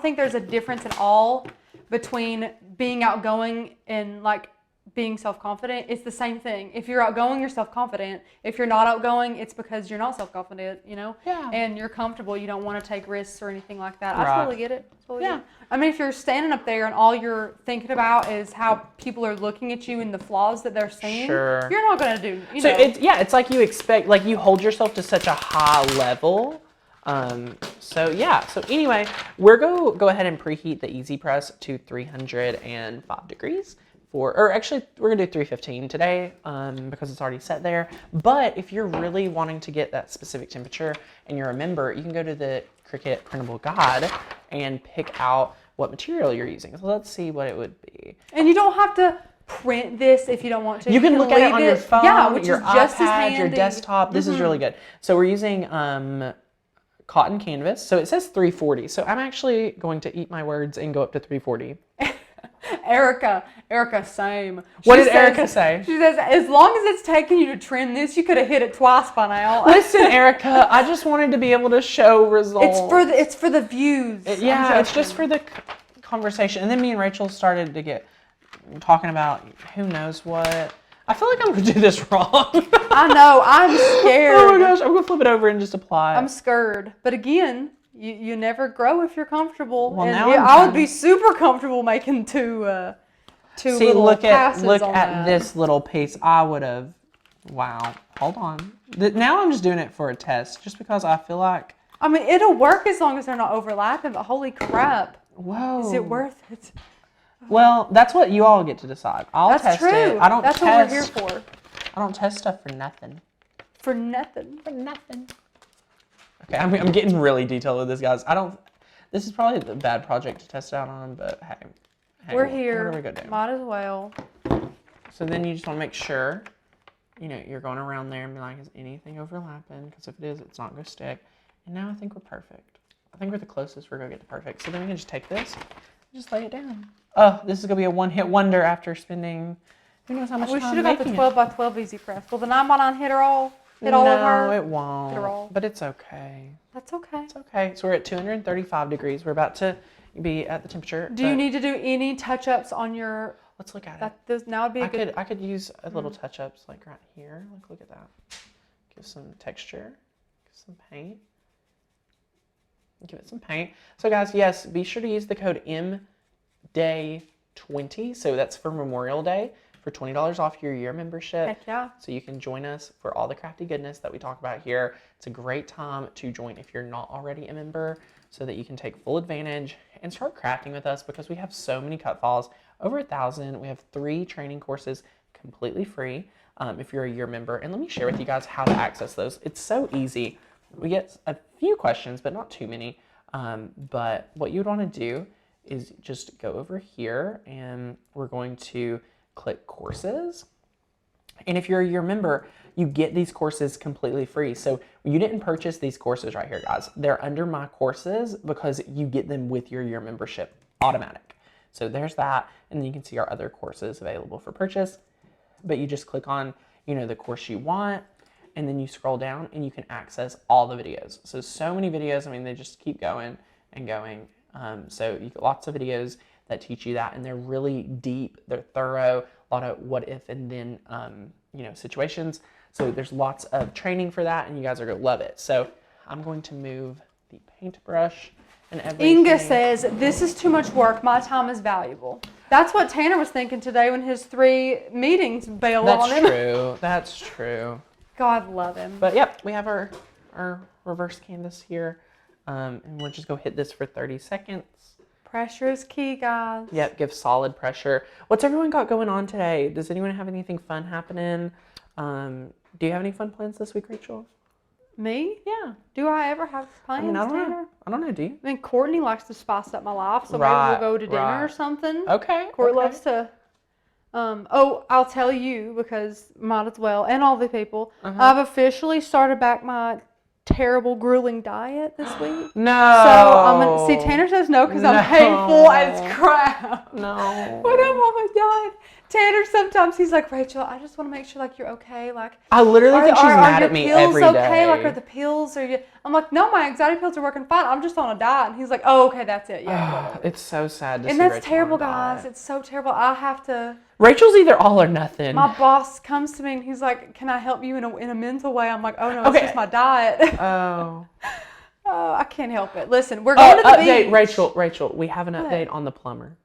[SPEAKER 2] think there's a difference at all between being outgoing and like being self-confident, it's the same thing. If you're outgoing, you're self-confident. If you're not outgoing, it's because you're not self-confident,
[SPEAKER 1] Yeah.
[SPEAKER 2] and you're comfortable. You don't want to take risks or anything like that.
[SPEAKER 1] Right.
[SPEAKER 2] I totally get it. I mean, if you're standing up there and all you're thinking about is how people are looking at you and the flaws that they're seeing,
[SPEAKER 1] Sure.
[SPEAKER 2] you're not going to do,
[SPEAKER 1] it's like you expect, like you hold yourself to such a high level. So anyway, we're go ahead and preheat the Easy Press to 305 degrees or actually we're gonna do 315 today, because it's already set there. But if you're really wanting to get that specific temperature and you're a member, you can go to the Cricut Printable Guide and pick out what material you're using. So let's see what it would be.
[SPEAKER 2] And you don't have to print this if you don't want to.
[SPEAKER 1] You can look at it on your phone,
[SPEAKER 2] which
[SPEAKER 1] your
[SPEAKER 2] is just as
[SPEAKER 1] iPad,
[SPEAKER 2] handy.
[SPEAKER 1] your desktop. This is really good. So we're using cotton canvas. So it says 340. So I'm actually going to eat my words and go up to 340.
[SPEAKER 2] Erica, same.
[SPEAKER 1] What did Erica say?
[SPEAKER 2] She says, as long as it's taking you to trim this, you could have hit it twice by now.
[SPEAKER 1] Listen, Erica, I just wanted to be able to show results.
[SPEAKER 2] It's for the views.
[SPEAKER 1] It's just for the conversation. And then me and Rachel started to get talking about who knows what. I feel like I'm going to do this wrong.
[SPEAKER 2] I know. I'm scared.
[SPEAKER 1] Oh my gosh. I'm going to flip it over and just apply it.
[SPEAKER 2] I'm scared. But again, you never grow if you're comfortable.
[SPEAKER 1] Well,
[SPEAKER 2] and
[SPEAKER 1] now
[SPEAKER 2] I would be super comfortable making two
[SPEAKER 1] See,
[SPEAKER 2] little
[SPEAKER 1] look
[SPEAKER 2] passes
[SPEAKER 1] at
[SPEAKER 2] on
[SPEAKER 1] that.
[SPEAKER 2] that.
[SPEAKER 1] This little piece. I would have. Wow. Hold on. Now I'm just doing it for a test, just because I feel like.
[SPEAKER 2] I mean, it'll work as long as they're not overlapping. But holy crap!
[SPEAKER 1] Whoa.
[SPEAKER 2] Is it worth it?
[SPEAKER 1] Well, that's what you all get to decide. I'll test
[SPEAKER 2] true.
[SPEAKER 1] it. I don't
[SPEAKER 2] That's
[SPEAKER 1] test.
[SPEAKER 2] what we're here for.
[SPEAKER 1] I don't test stuff for nothing.
[SPEAKER 2] For nothing.
[SPEAKER 1] For nothing. Okay, I'm getting really detailed with this, guys. This is probably a bad project to test out on, but hey,
[SPEAKER 2] We're here.
[SPEAKER 1] What are we gonna do?
[SPEAKER 2] Might as well.
[SPEAKER 1] So then you just want to make sure, you're going around there and be like, is anything overlapping? Because if it is, it's not going to stick. And now I think we're perfect. I think we're the closest we're going to get to perfect. So then we can just take this and just lay it down. Oh, this is going to be a one-hit wonder after spending, who knows how much
[SPEAKER 2] We
[SPEAKER 1] time
[SPEAKER 2] should have got the
[SPEAKER 1] making
[SPEAKER 2] 12 by 12 Easy Press. Will the 9x9 hit her all? Hit all of her?
[SPEAKER 1] No, it won't.
[SPEAKER 2] Hit her all?
[SPEAKER 1] But it's okay.
[SPEAKER 2] That's okay.
[SPEAKER 1] It's okay. So we're at 235 degrees. We're about to be at the temperature.
[SPEAKER 2] Do you need to do any touch-ups on your...
[SPEAKER 1] Let's look at it.
[SPEAKER 2] Now would be a good...
[SPEAKER 1] I could use a little touch-ups like right here. Like, look at that. Give some texture. Give some paint. Give it some paint. So guys, yes, be sure to use the code MDAY20. So that's for Memorial Day for $20 off your year membership.
[SPEAKER 2] Heck yeah.
[SPEAKER 1] So you can join us for all the crafty goodness that we talk about here. It's a great time to join if you're not already a member, so that you can take full advantage and start crafting with us, because we have so many cut files, over 1,000. We have 3 training courses completely free if you're a year member. And let me share with you guys how to access those. It's so easy. We get a few questions, but not too many. But what you'd want to do is just go over here, and we're going to click courses. And if you're a year member, you get these courses completely free. So you didn't purchase these courses right here, guys. They're under my courses because you get them with your year membership, automatic. So there's that. And then you can see our other courses available for purchase. But you just click on, the course you want, and then you scroll down and you can access all the videos. So many videos. I mean, they just keep going and going. So you get lots of videos that teach you that, and they're really deep, they're thorough, a lot of what if and then, situations. So there's lots of training for that, and you guys are gonna love it. So I'm going to move the paintbrush and everything.
[SPEAKER 2] Inga says, this is too much work, my time is valuable. That's what Tanner was thinking today when his 3 meetings bailed on him.
[SPEAKER 1] That's true, that's true.
[SPEAKER 2] God love him.
[SPEAKER 1] But yep, we have our reverse canvas here, and we'll just go hit this for 30 seconds.
[SPEAKER 2] Pressure is key, guys.
[SPEAKER 1] Yep, give solid pressure. What's everyone got going on today? Does anyone have anything fun happening? Do you have any fun plans this week, Rachel?
[SPEAKER 2] Me?
[SPEAKER 1] Yeah.
[SPEAKER 2] Do I ever have plans, Tanner?
[SPEAKER 1] I don't know, do you?
[SPEAKER 2] I mean, Courtney likes to spice up my life, so
[SPEAKER 1] Right,
[SPEAKER 2] maybe we'll go to dinner
[SPEAKER 1] right.
[SPEAKER 2] or something.
[SPEAKER 1] Okay.
[SPEAKER 2] Court
[SPEAKER 1] okay.
[SPEAKER 2] loves to... I'll tell you, because might as well, and all the people. I've officially started back my terrible, grueling diet this week.
[SPEAKER 1] No.
[SPEAKER 2] So I'm gonna see. Tanner says no because I'm hateful as crap.
[SPEAKER 1] No.
[SPEAKER 2] But I'm on my diet, Tanner, sometimes he's like, Rachel, I just want to make sure like you're okay. Like,
[SPEAKER 1] I literally think she's mad at me every day.
[SPEAKER 2] Okay? Like, are the pills? I'm like, no, my anxiety pills are working fine. I'm just on a diet. And he's like, oh, okay, that's it. Yeah.
[SPEAKER 1] It's so sad to see
[SPEAKER 2] And that's
[SPEAKER 1] Rachel
[SPEAKER 2] terrible,
[SPEAKER 1] on a
[SPEAKER 2] guys.
[SPEAKER 1] diet.
[SPEAKER 2] It's so terrible. I have to.
[SPEAKER 1] Rachel's either all or nothing.
[SPEAKER 2] My boss comes to me and he's like, can I help you in a mental way? I'm like, oh no, it's just my diet.
[SPEAKER 1] Oh.
[SPEAKER 2] Oh, I can't help it. Listen, we're going to the
[SPEAKER 1] update,
[SPEAKER 2] beach.
[SPEAKER 1] Rachel, we have an update on the plumber.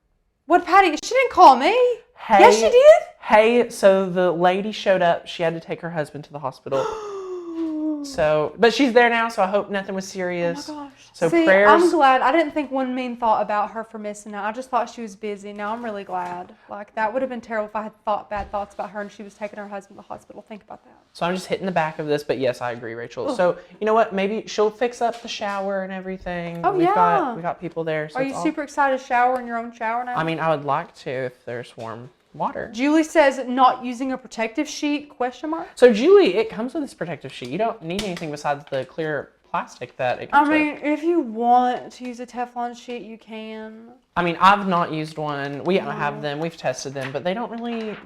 [SPEAKER 2] What, Patty? She didn't call me.
[SPEAKER 1] Hey,
[SPEAKER 2] yes, she did.
[SPEAKER 1] Hey, so the lady showed up. She had to take her husband to the hospital. But she's there now, so I hope nothing was serious.
[SPEAKER 2] Oh my gosh.
[SPEAKER 1] So
[SPEAKER 2] see,
[SPEAKER 1] prayers.
[SPEAKER 2] I'm glad. I didn't think one mean thought about her for missing out. I just thought she was busy. Now I'm really glad. Like, that would have been terrible if I had thought bad thoughts about her and she was taking her husband to the hospital. Think about that.
[SPEAKER 1] So I'm just hitting the back of this, but yes, I agree, Rachel. Ugh. So you know what? Maybe she'll fix up the shower and everything.
[SPEAKER 2] Oh,
[SPEAKER 1] we got people there. So
[SPEAKER 2] are you super excited to shower in your own shower now?
[SPEAKER 1] I mean, I would like to if there's warm water.
[SPEAKER 2] Julie says not using a protective sheet, ?
[SPEAKER 1] So Julie, it comes with this protective sheet. You don't need anything besides the clear plastic that it comes with.
[SPEAKER 2] I mean, if you want to use a Teflon sheet, you can.
[SPEAKER 1] I mean, I've not used one. We have them. We've tested them, but they don't really,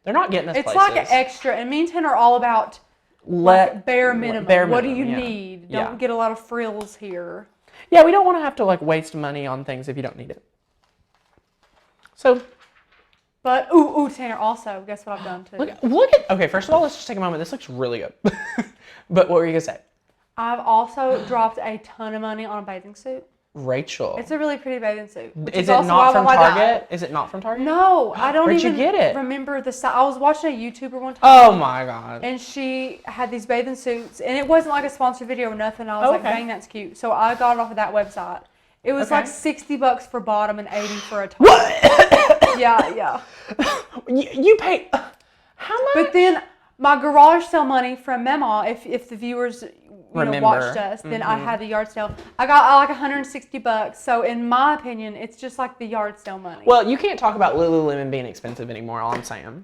[SPEAKER 1] they're not getting us places.
[SPEAKER 2] It's like an extra, and me and Tanner are all about like bare minimum. What do you need? Don't get a lot of frills here.
[SPEAKER 1] Yeah, we don't want to have to like waste money on things if you don't need it. So.
[SPEAKER 2] But, ooh, Tanner, also, guess what I've done too?
[SPEAKER 1] Look at, okay, first of all, let's just take a moment. This looks really good. But what were you going to say?
[SPEAKER 2] I've also dropped a ton of money on a bathing suit.
[SPEAKER 1] Rachel.
[SPEAKER 2] It's a really pretty bathing suit.
[SPEAKER 1] Is it not from Target? Is it not from Target?
[SPEAKER 2] No, I don't
[SPEAKER 1] even get it?
[SPEAKER 2] remember the size. I was watching a YouTuber one time.
[SPEAKER 1] Oh my God.
[SPEAKER 2] And she had these bathing suits, and it wasn't like a sponsored video or nothing. I was like, dang, that's cute. So I got it off of that website. It was like $60 for bottom and $80 for a top.
[SPEAKER 1] What?
[SPEAKER 2] Yeah.
[SPEAKER 1] You pay how much?
[SPEAKER 2] But then my garage sale money from Mema, if the viewers watched us, then I had the yard sale. I got like $160. So in my opinion, it's just like the yard sale money.
[SPEAKER 1] Well, you can't talk about Lululemon being expensive anymore. All I'm saying.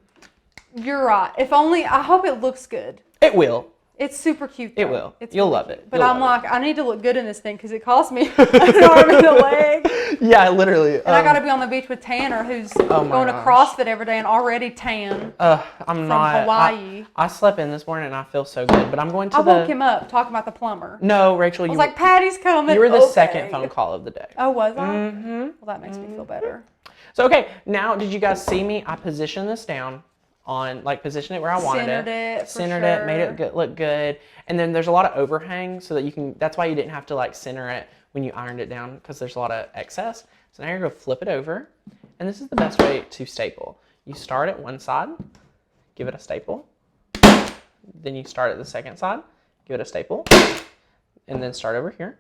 [SPEAKER 2] You're right. If only I hope it looks good.
[SPEAKER 1] It will.
[SPEAKER 2] It's super cute, though.
[SPEAKER 1] It will. You'll love it.
[SPEAKER 2] But I'm like, I need to look good in this thing because it cost me an arm and a leg.
[SPEAKER 1] Yeah, literally.
[SPEAKER 2] And I got to be on the beach with Tanner, who's going to CrossFit every day and already tan.
[SPEAKER 1] From
[SPEAKER 2] Hawaii.
[SPEAKER 1] I slept in this morning and I feel so good. But I'm going to
[SPEAKER 2] I woke him up talking about the plumber.
[SPEAKER 1] No, Rachel.
[SPEAKER 2] I was like, Patty's coming.
[SPEAKER 1] You were the second phone call of the day.
[SPEAKER 2] Oh, was I? Mm-hmm. Well, that makes me feel better.
[SPEAKER 1] So, okay. Now, did you guys see me? I positioned this down. Position it where I wanted it. Centered it, made it look good. And then there's a lot of overhang so that you can, that's why you didn't have to like center it when you ironed it down because there's a lot of excess. So now you're going to flip it over. And this is the best way to staple. You start at one side, give it a staple. Then you start at the second side, give it a staple. And then start over here.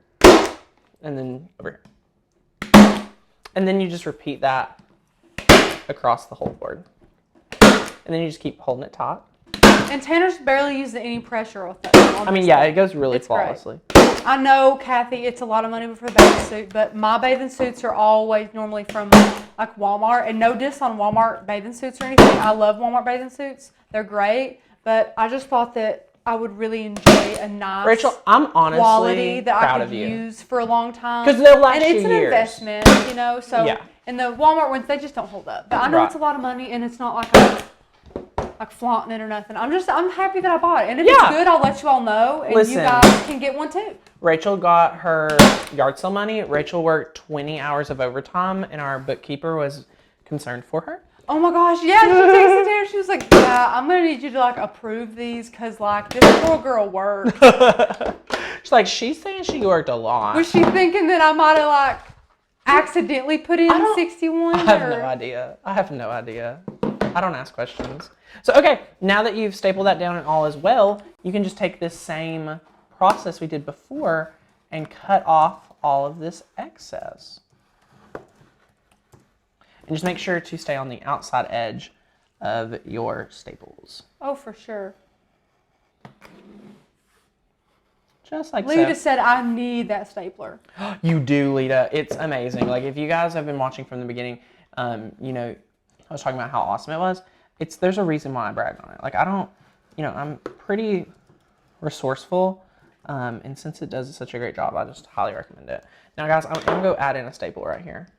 [SPEAKER 1] And then over here. And then you just repeat that across the whole board. And then you just keep holding it taut.
[SPEAKER 2] And Tanner's barely using any pressure with that.
[SPEAKER 1] It goes really flawlessly.
[SPEAKER 2] Great. I know, Kathy, it's a lot of money for a bathing suit, but my bathing suits are always normally from like Walmart. And no diss on Walmart bathing suits or anything. I love Walmart bathing suits. They're great. But I just thought that I would really enjoy a nice
[SPEAKER 1] Rachel, I'm honestly
[SPEAKER 2] quality that
[SPEAKER 1] proud
[SPEAKER 2] I
[SPEAKER 1] of
[SPEAKER 2] could
[SPEAKER 1] you.
[SPEAKER 2] use for a long time.
[SPEAKER 1] Because they'll last you
[SPEAKER 2] years. And it's an investment, so.
[SPEAKER 1] Yeah.
[SPEAKER 2] And the Walmart ones, they just don't hold up. But I know it's a lot of money, and it's not like flaunting it or nothing. I'm happy that I bought it. And if it's good, I'll let you all know. And you guys can get one too. Rachel
[SPEAKER 1] got her yard sale money. Rachel worked 20 hours of overtime and our bookkeeper was concerned for her.
[SPEAKER 2] Oh my gosh, yeah, she texted her. She was like, yeah, I'm going to need you to like approve these because like this poor girl worked.
[SPEAKER 1] She's like, she's saying she worked a lot.
[SPEAKER 2] Was she thinking that I might have like accidentally put in 61?
[SPEAKER 1] I have no idea. I don't ask questions. So, okay, now that you've stapled that down and all is well, you can just take this same process we did before and cut off all of this excess. And just make sure to stay on the outside edge of your staples.
[SPEAKER 2] Oh, for sure.
[SPEAKER 1] Just like
[SPEAKER 2] Lita said, I need that stapler.
[SPEAKER 1] You do, Lita. It's amazing. Like, if you guys have been watching from the beginning, I was talking about how awesome it was. There's a reason why I bragged on it. Like, I'm pretty resourceful, and since it does such a great job, I just highly recommend it. Now, guys, I'm going to go add in a staple right here.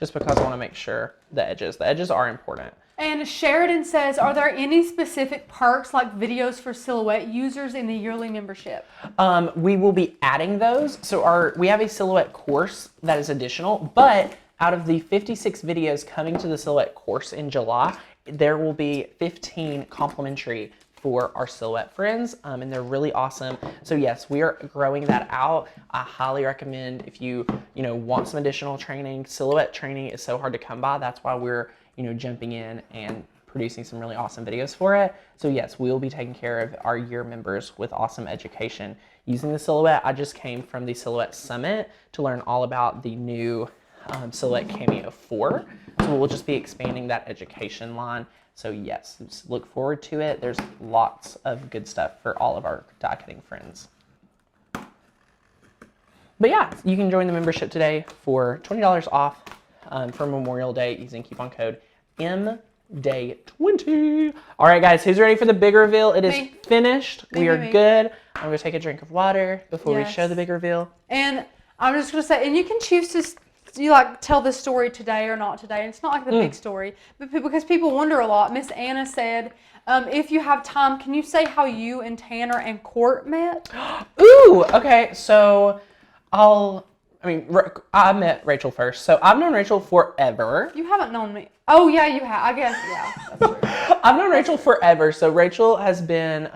[SPEAKER 1] just because I want to make sure the edges are important.
[SPEAKER 2] And Sheridan says, are there any specific perks like videos for Silhouette users in the yearly membership?
[SPEAKER 1] We will be adding those. So we have a Silhouette course that is additional, but out of the 56 videos coming to the Silhouette course in July, there will be 15 complimentary for our Silhouette friends, and they're really awesome. So yes, we are growing that out. I highly recommend if you want some additional training. Silhouette training is so hard to come by. That's why we're jumping in and producing some really awesome videos for it. So yes, we'll be taking care of our year members with awesome education using the Silhouette. I just came from the Silhouette Summit to learn all about the new Silhouette Cameo 4. So we'll just be expanding that education line. So yes, just look forward to it. There's lots of good stuff for all of our die cutting friends. But yeah, you can join the membership today for $20 off for Memorial Day using coupon code MDAY20. All right, guys, who's ready for the big reveal? It is finished. We are good. I'm going to take a drink of water before we show the big reveal.
[SPEAKER 2] And I'm just going to say, and you can choose to tell this story today or not today. It's not like the big story, but because people wonder a lot. Miss Anna said, if you have time, can you say how you and Tanner and Court met?
[SPEAKER 1] Ooh, okay. So I met Rachel first. So I've known Rachel forever.
[SPEAKER 2] You haven't known me. Oh, yeah, you have. I guess, yeah, that's true.
[SPEAKER 1] I've known Rachel forever. So Rachel has been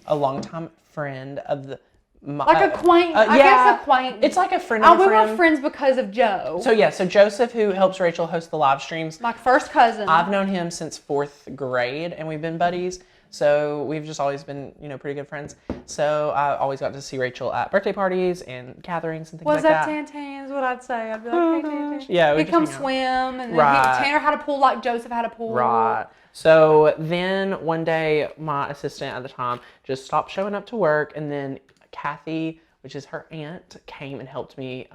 [SPEAKER 1] a longtime friend of the...
[SPEAKER 2] acquaintance. I guess acquaintance.
[SPEAKER 1] It's like a friend of a friend.
[SPEAKER 2] We were friends because of Joe.
[SPEAKER 1] So yeah, so Joseph, who helps Rachel host the live streams.
[SPEAKER 2] My first cousin.
[SPEAKER 1] I've known him since 4th grade, and we've been buddies. So we've just always been, pretty good friends. So I always got to see Rachel at birthday parties and gatherings and things like that.
[SPEAKER 2] Was that Tantan's what I'd say? I'd be like, hey, Tantan.
[SPEAKER 1] Yeah,
[SPEAKER 2] he'd come swim, and then Tanner had a pool like Joseph had a pool.
[SPEAKER 1] Right. So then one day, my assistant at the time just stopped showing up to work, and then Kathy, which is her aunt, came and helped me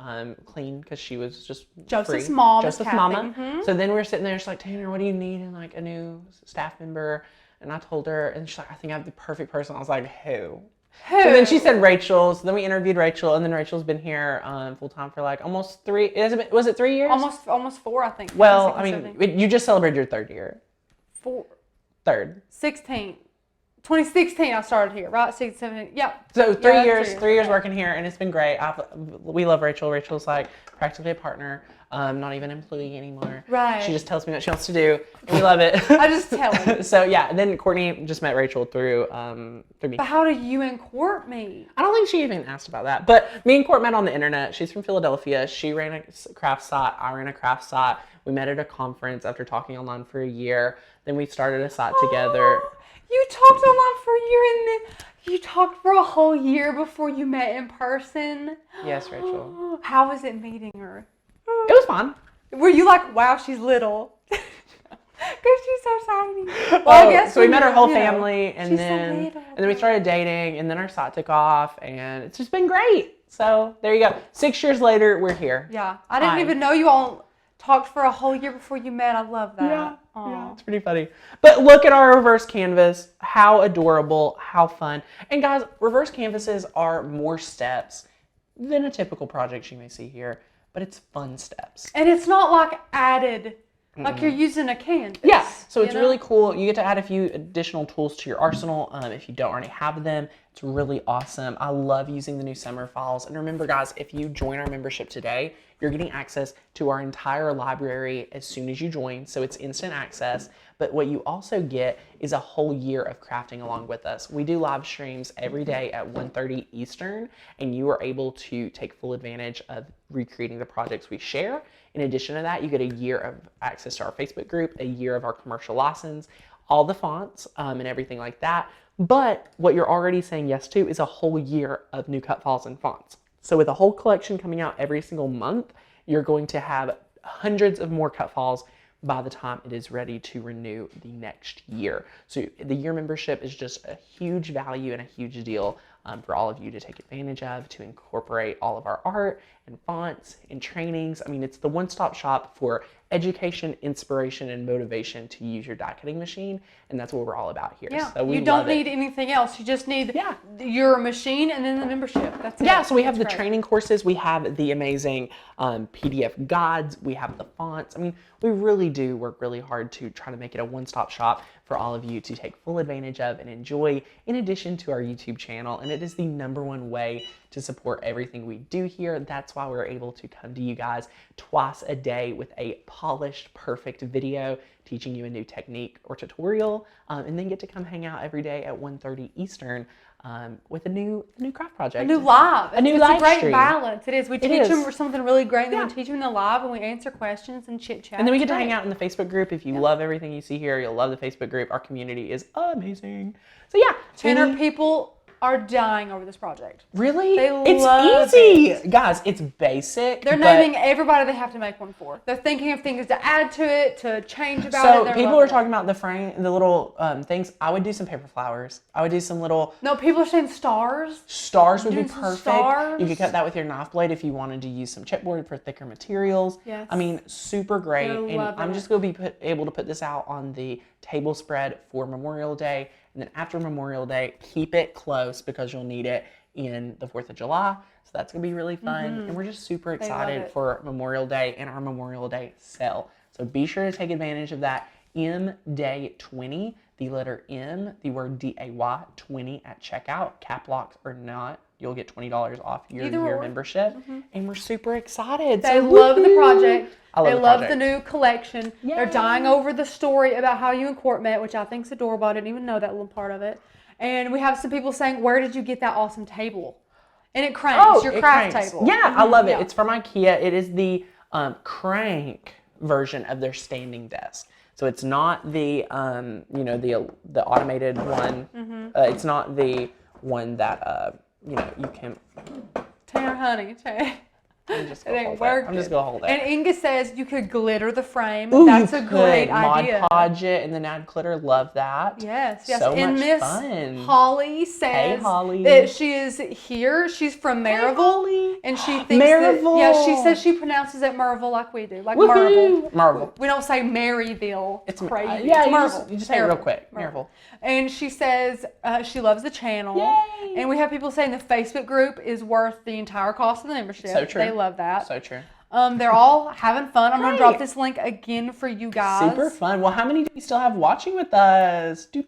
[SPEAKER 1] clean because she was just
[SPEAKER 2] Joseph's
[SPEAKER 1] free.
[SPEAKER 2] mom.
[SPEAKER 1] Joseph's mama. Mm-hmm. So then we were sitting there, she's like, Tanner, what do you need in like a new staff member? And I told her, and she's like, I think I have the perfect person. I was like, who? So then she said Rachel. So then we interviewed Rachel, and then Rachel's been here full time for like almost 3. Was it 3 years?
[SPEAKER 2] Almost 4, I think.
[SPEAKER 1] Well, I mean, you just celebrated your 3rd year. 3rd.
[SPEAKER 2] 2016 I started here, right? 16, 17, yeah.
[SPEAKER 1] So 3 years, 3 years working here, and it's been great. We love Rachel. Rachel's like practically a partner, not even an employee anymore.
[SPEAKER 2] Right.
[SPEAKER 1] She just tells me what she wants to do, and we love it.
[SPEAKER 2] I just tell her.
[SPEAKER 1] So yeah, and then Courtney just met Rachel through me.
[SPEAKER 2] But how do you and Court meet?
[SPEAKER 1] I don't think she even asked about that. But me and Court met on the internet. She's from Philadelphia. She ran a craft site. I ran a craft site. We met at a conference after talking online for a year. Then we started a site together.
[SPEAKER 2] You talked online for a year, and then you talked for a whole year before you met in person.
[SPEAKER 1] Yes, Rachel.
[SPEAKER 2] How was it meeting her?
[SPEAKER 1] It was fun.
[SPEAKER 2] Were you like, wow, she's little? Because she's so tiny. Well, I guess
[SPEAKER 1] so we met her whole family, and
[SPEAKER 2] then
[SPEAKER 1] we started dating, and then our site took off, and it's just been great. So there you go. 6 years later, we're here.
[SPEAKER 2] Yeah, I didn't even know you all talked for a whole year before you met. I love that.
[SPEAKER 1] Yeah, it's pretty funny. But look at our reverse canvas. How adorable, how fun. And guys, reverse canvases are more steps than a typical project you may see here, but it's fun steps.
[SPEAKER 2] And it's not like added, like you're using a canvas.
[SPEAKER 1] Yeah, so it's really cool. You get to add a few additional tools to your arsenal if you don't already have them. It's really awesome. I love using the new summer files. And remember, guys, if you join our membership today, you're getting access to our entire library as soon as you join, so it's instant access. But what you also get is a whole year of crafting along with us. We do live streams every day at 1:30 Eastern, and you are able to take full advantage of recreating the projects we share. In addition to that, you get a year of access to our Facebook group, a year of our commercial license, all the fonts and everything like that. But what you're already saying yes to is a whole year of new cut files and fonts. So with a whole collection coming out every single month, you're going to have hundreds of more cut files by the time it is ready to renew the next year. So the year membership is just a huge value and a huge deal for all of you to take advantage of, to incorporate all of our art and fonts and trainings. I mean, it's the one-stop shop for education, inspiration, and motivation to use your die cutting machine, and that's what we're all about here.
[SPEAKER 2] Yeah,
[SPEAKER 1] So we
[SPEAKER 2] you don't
[SPEAKER 1] love it.
[SPEAKER 2] need anything else. You just need your machine and then the membership. That's it.
[SPEAKER 1] Yeah, so we have
[SPEAKER 2] That's
[SPEAKER 1] the
[SPEAKER 2] great.
[SPEAKER 1] training courses, we have the amazing PDF guides, we have the fonts. I mean, we really do work really hard to try to make it a one-stop shop for all of you to take full advantage of and enjoy, in addition to our YouTube channel. And it is the #1 way to support everything we do here. That's why we're able to come to you guys twice a day with a polished, perfect video teaching you a new technique or tutorial, and then get to come hang out every day at 1:30 Eastern with a new craft project.
[SPEAKER 2] A new live.
[SPEAKER 1] A new
[SPEAKER 2] it's
[SPEAKER 1] live
[SPEAKER 2] a great
[SPEAKER 1] stream.
[SPEAKER 2] balance. It is. We teach them
[SPEAKER 1] is.
[SPEAKER 2] something really great, and then we teach them in the live, and we answer questions and chit chat.
[SPEAKER 1] And then we get to hang out in the Facebook group. If you love everything you see here, you'll love the Facebook group. Our community is amazing. So yeah,
[SPEAKER 2] Tanner, people are dying over this project.
[SPEAKER 1] Really?
[SPEAKER 2] They
[SPEAKER 1] it's
[SPEAKER 2] love
[SPEAKER 1] easy.
[SPEAKER 2] it.
[SPEAKER 1] Guys, it's basic.
[SPEAKER 2] They're
[SPEAKER 1] but-
[SPEAKER 2] naming everybody they have to make one for. They're thinking of things to add to it, to change about it.
[SPEAKER 1] So
[SPEAKER 2] They're
[SPEAKER 1] people
[SPEAKER 2] loving
[SPEAKER 1] are talking about the frame, the little things. I would do some paper flowers. I would do some little
[SPEAKER 2] No, people are saying stars.
[SPEAKER 1] stars would be
[SPEAKER 2] Doing some
[SPEAKER 1] perfect.
[SPEAKER 2] stars.
[SPEAKER 1] You could cut that with your knife blade if you wanted to use some chipboard for thicker materials.
[SPEAKER 2] Yes.
[SPEAKER 1] I mean, super great.
[SPEAKER 2] They're
[SPEAKER 1] And
[SPEAKER 2] loving
[SPEAKER 1] I'm
[SPEAKER 2] it.
[SPEAKER 1] just going to be able to put this out on the table spread for Memorial Day. And then after Memorial Day, keep it close because you'll need it in the 4th of July. So that's going to be really fun. And we're just super excited
[SPEAKER 2] it.
[SPEAKER 1] for Memorial Day and our Memorial Day sale. So be sure to take advantage of that. M Day 20, the letter M, the word DAY 20 at checkout, cap locks or not. You'll get $20 off your
[SPEAKER 2] Either
[SPEAKER 1] year
[SPEAKER 2] or.
[SPEAKER 1] membership. And we're super excited.
[SPEAKER 2] They
[SPEAKER 1] So
[SPEAKER 2] love the
[SPEAKER 1] woohoo!
[SPEAKER 2] project.
[SPEAKER 1] I love
[SPEAKER 2] They
[SPEAKER 1] the
[SPEAKER 2] love
[SPEAKER 1] project.
[SPEAKER 2] the new collection. They're
[SPEAKER 1] Yay.
[SPEAKER 2] dying over the story about how you and Court met, which I think is adorable. I didn't even know that little part of it. And we have some people saying, "Where did you get that awesome table?" And it cranks. Your
[SPEAKER 1] it
[SPEAKER 2] craft
[SPEAKER 1] cranks.
[SPEAKER 2] table.
[SPEAKER 1] Yeah, I love it.
[SPEAKER 2] Yeah.
[SPEAKER 1] It's from IKEA. It is the crank version of their standing desk. So it's not the the automated one. It's not the one that you can.
[SPEAKER 2] Tanner, honey. Tanner.
[SPEAKER 1] I'm just
[SPEAKER 2] It
[SPEAKER 1] gonna
[SPEAKER 2] ain't
[SPEAKER 1] hold it.
[SPEAKER 2] working.
[SPEAKER 1] I'm just gonna hold it.
[SPEAKER 2] And Inga says you could glitter the frame.
[SPEAKER 1] Ooh,
[SPEAKER 2] That's
[SPEAKER 1] you
[SPEAKER 2] a great
[SPEAKER 1] could
[SPEAKER 2] idea.
[SPEAKER 1] Mod Podge it and then add glitter. Love that.
[SPEAKER 2] Yes.
[SPEAKER 1] So
[SPEAKER 2] and
[SPEAKER 1] much
[SPEAKER 2] Miss
[SPEAKER 1] fun.
[SPEAKER 2] Holly says
[SPEAKER 1] Holly.
[SPEAKER 2] that she is here. She's from Maryville.
[SPEAKER 1] Holly.
[SPEAKER 2] And she thinks that, yeah, she
[SPEAKER 1] Maryville.
[SPEAKER 2] says she pronounces it Merville like we do. Like
[SPEAKER 1] Woohoo!
[SPEAKER 2] Merville.
[SPEAKER 1] Marvel.
[SPEAKER 2] We don't say Maryville.
[SPEAKER 1] It's
[SPEAKER 2] crazy.
[SPEAKER 1] yeah.
[SPEAKER 2] It's
[SPEAKER 1] You just say it real
[SPEAKER 2] Maryville.
[SPEAKER 1] quick.
[SPEAKER 2] Maryville.
[SPEAKER 1] Maryville.
[SPEAKER 2] And she says she loves the channel.
[SPEAKER 1] Yay!
[SPEAKER 2] And we have people saying the Facebook group is worth the entire cost of the membership.
[SPEAKER 1] So true.
[SPEAKER 2] They love that.
[SPEAKER 1] So true.
[SPEAKER 2] They're all having fun. I'm going to drop
[SPEAKER 1] Great.
[SPEAKER 2] this link again for you guys.
[SPEAKER 1] Super fun. Well, how many do we still have watching with us? Do.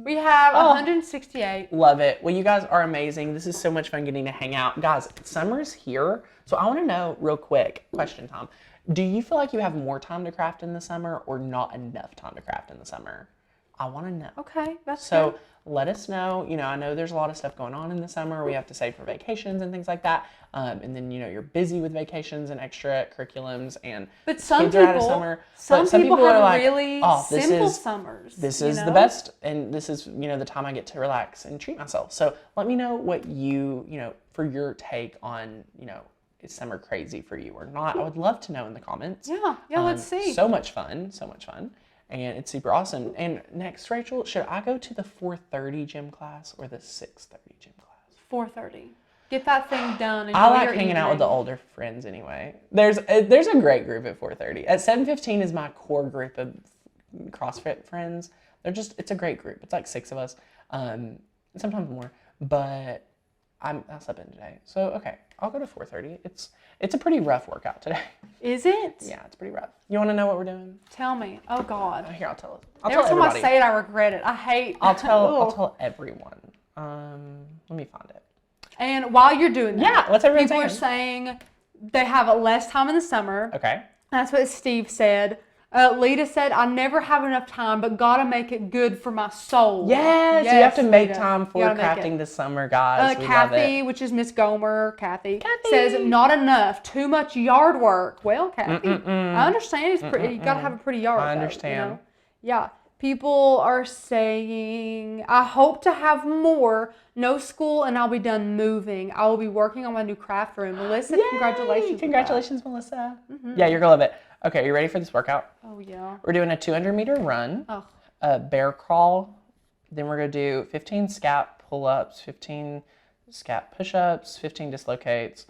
[SPEAKER 2] We have
[SPEAKER 1] Oh.
[SPEAKER 2] 168.
[SPEAKER 1] Love it. Well, you guys are amazing. This is so much fun getting to hang out. Guys, summer's here. So I want to know real quick, question time. Do you feel like you have more time to craft in the summer or not enough time to craft in the summer? I want to know.
[SPEAKER 2] Okay, that's
[SPEAKER 1] So
[SPEAKER 2] good.
[SPEAKER 1] let us know. I know there's a lot of stuff going on in the summer. We have to save for vacations and things like that. And then, you're busy with vacations and extra curriculums and
[SPEAKER 2] But some
[SPEAKER 1] kids are out of
[SPEAKER 2] people,
[SPEAKER 1] summer.
[SPEAKER 2] some
[SPEAKER 1] But some
[SPEAKER 2] people
[SPEAKER 1] people are
[SPEAKER 2] have
[SPEAKER 1] like,
[SPEAKER 2] really
[SPEAKER 1] "Oh, this
[SPEAKER 2] simple
[SPEAKER 1] is-
[SPEAKER 2] summers.
[SPEAKER 1] This
[SPEAKER 2] you
[SPEAKER 1] is the
[SPEAKER 2] know?
[SPEAKER 1] best, and this is, the time I get to relax and treat myself." So let me know what for your take on, is summer crazy for you or not? I would love to know in the comments.
[SPEAKER 2] Yeah, let's see.
[SPEAKER 1] So much fun. And it's super awesome. And next, Rachel, should I go to the 4:30 gym class or the 6:30 gym class?
[SPEAKER 2] 4:30. Get that thing done.
[SPEAKER 1] I
[SPEAKER 2] Enjoy
[SPEAKER 1] like
[SPEAKER 2] your
[SPEAKER 1] hanging out with the
[SPEAKER 2] evening.
[SPEAKER 1] older friends anyway. There's a great group at 4:30. At 7:15 is my core group of CrossFit friends. It's a great group. It's like 6 of us, sometimes more. But I slept in today, so okay, I'll go to 4:30. It's a pretty rough workout today.
[SPEAKER 2] Is it?
[SPEAKER 1] Yeah, it's pretty rough. You want to know what we're doing?
[SPEAKER 2] Tell me. Oh God.
[SPEAKER 1] Here, I'll tell
[SPEAKER 2] Every time
[SPEAKER 1] everybody.
[SPEAKER 2] I say it, I regret it. I hate.
[SPEAKER 1] I'll tell
[SPEAKER 2] Ugh.
[SPEAKER 1] everyone. Let me find it.
[SPEAKER 2] And while you're doing that,
[SPEAKER 1] Yeah, what's everyone
[SPEAKER 2] people are saying they have less time in the summer.
[SPEAKER 1] Okay.
[SPEAKER 2] That's what Steve said. Lita said, "I never have enough time, but gotta make it good for my soul."
[SPEAKER 1] Yes, you have to make
[SPEAKER 2] Lita.
[SPEAKER 1] time for
[SPEAKER 2] You gotta make
[SPEAKER 1] crafting
[SPEAKER 2] it.
[SPEAKER 1] this summer, guys. We love
[SPEAKER 2] Kathy,
[SPEAKER 1] it.
[SPEAKER 2] which is Miss Gomer, Kathy, says, "Not enough. Too much yard work." Well, Kathy, I understand. It's pretty. You gotta have a pretty yard.
[SPEAKER 1] I
[SPEAKER 2] though,
[SPEAKER 1] understand.
[SPEAKER 2] Yeah. People are saying, "I hope to have more. No school, and I'll be done moving. I will be working on my new craft room." Melissa,
[SPEAKER 1] Yay!
[SPEAKER 2] congratulations. with
[SPEAKER 1] Congratulations, Melissa. Yeah, you're gonna love it. Okay, you ready for this workout?
[SPEAKER 2] that. Oh yeah.
[SPEAKER 1] We're doing a 200-meter run,
[SPEAKER 2] Oh.
[SPEAKER 1] a bear crawl, then we're gonna do 15 scap pull-ups, 15 scap push-ups, 15 dislocates,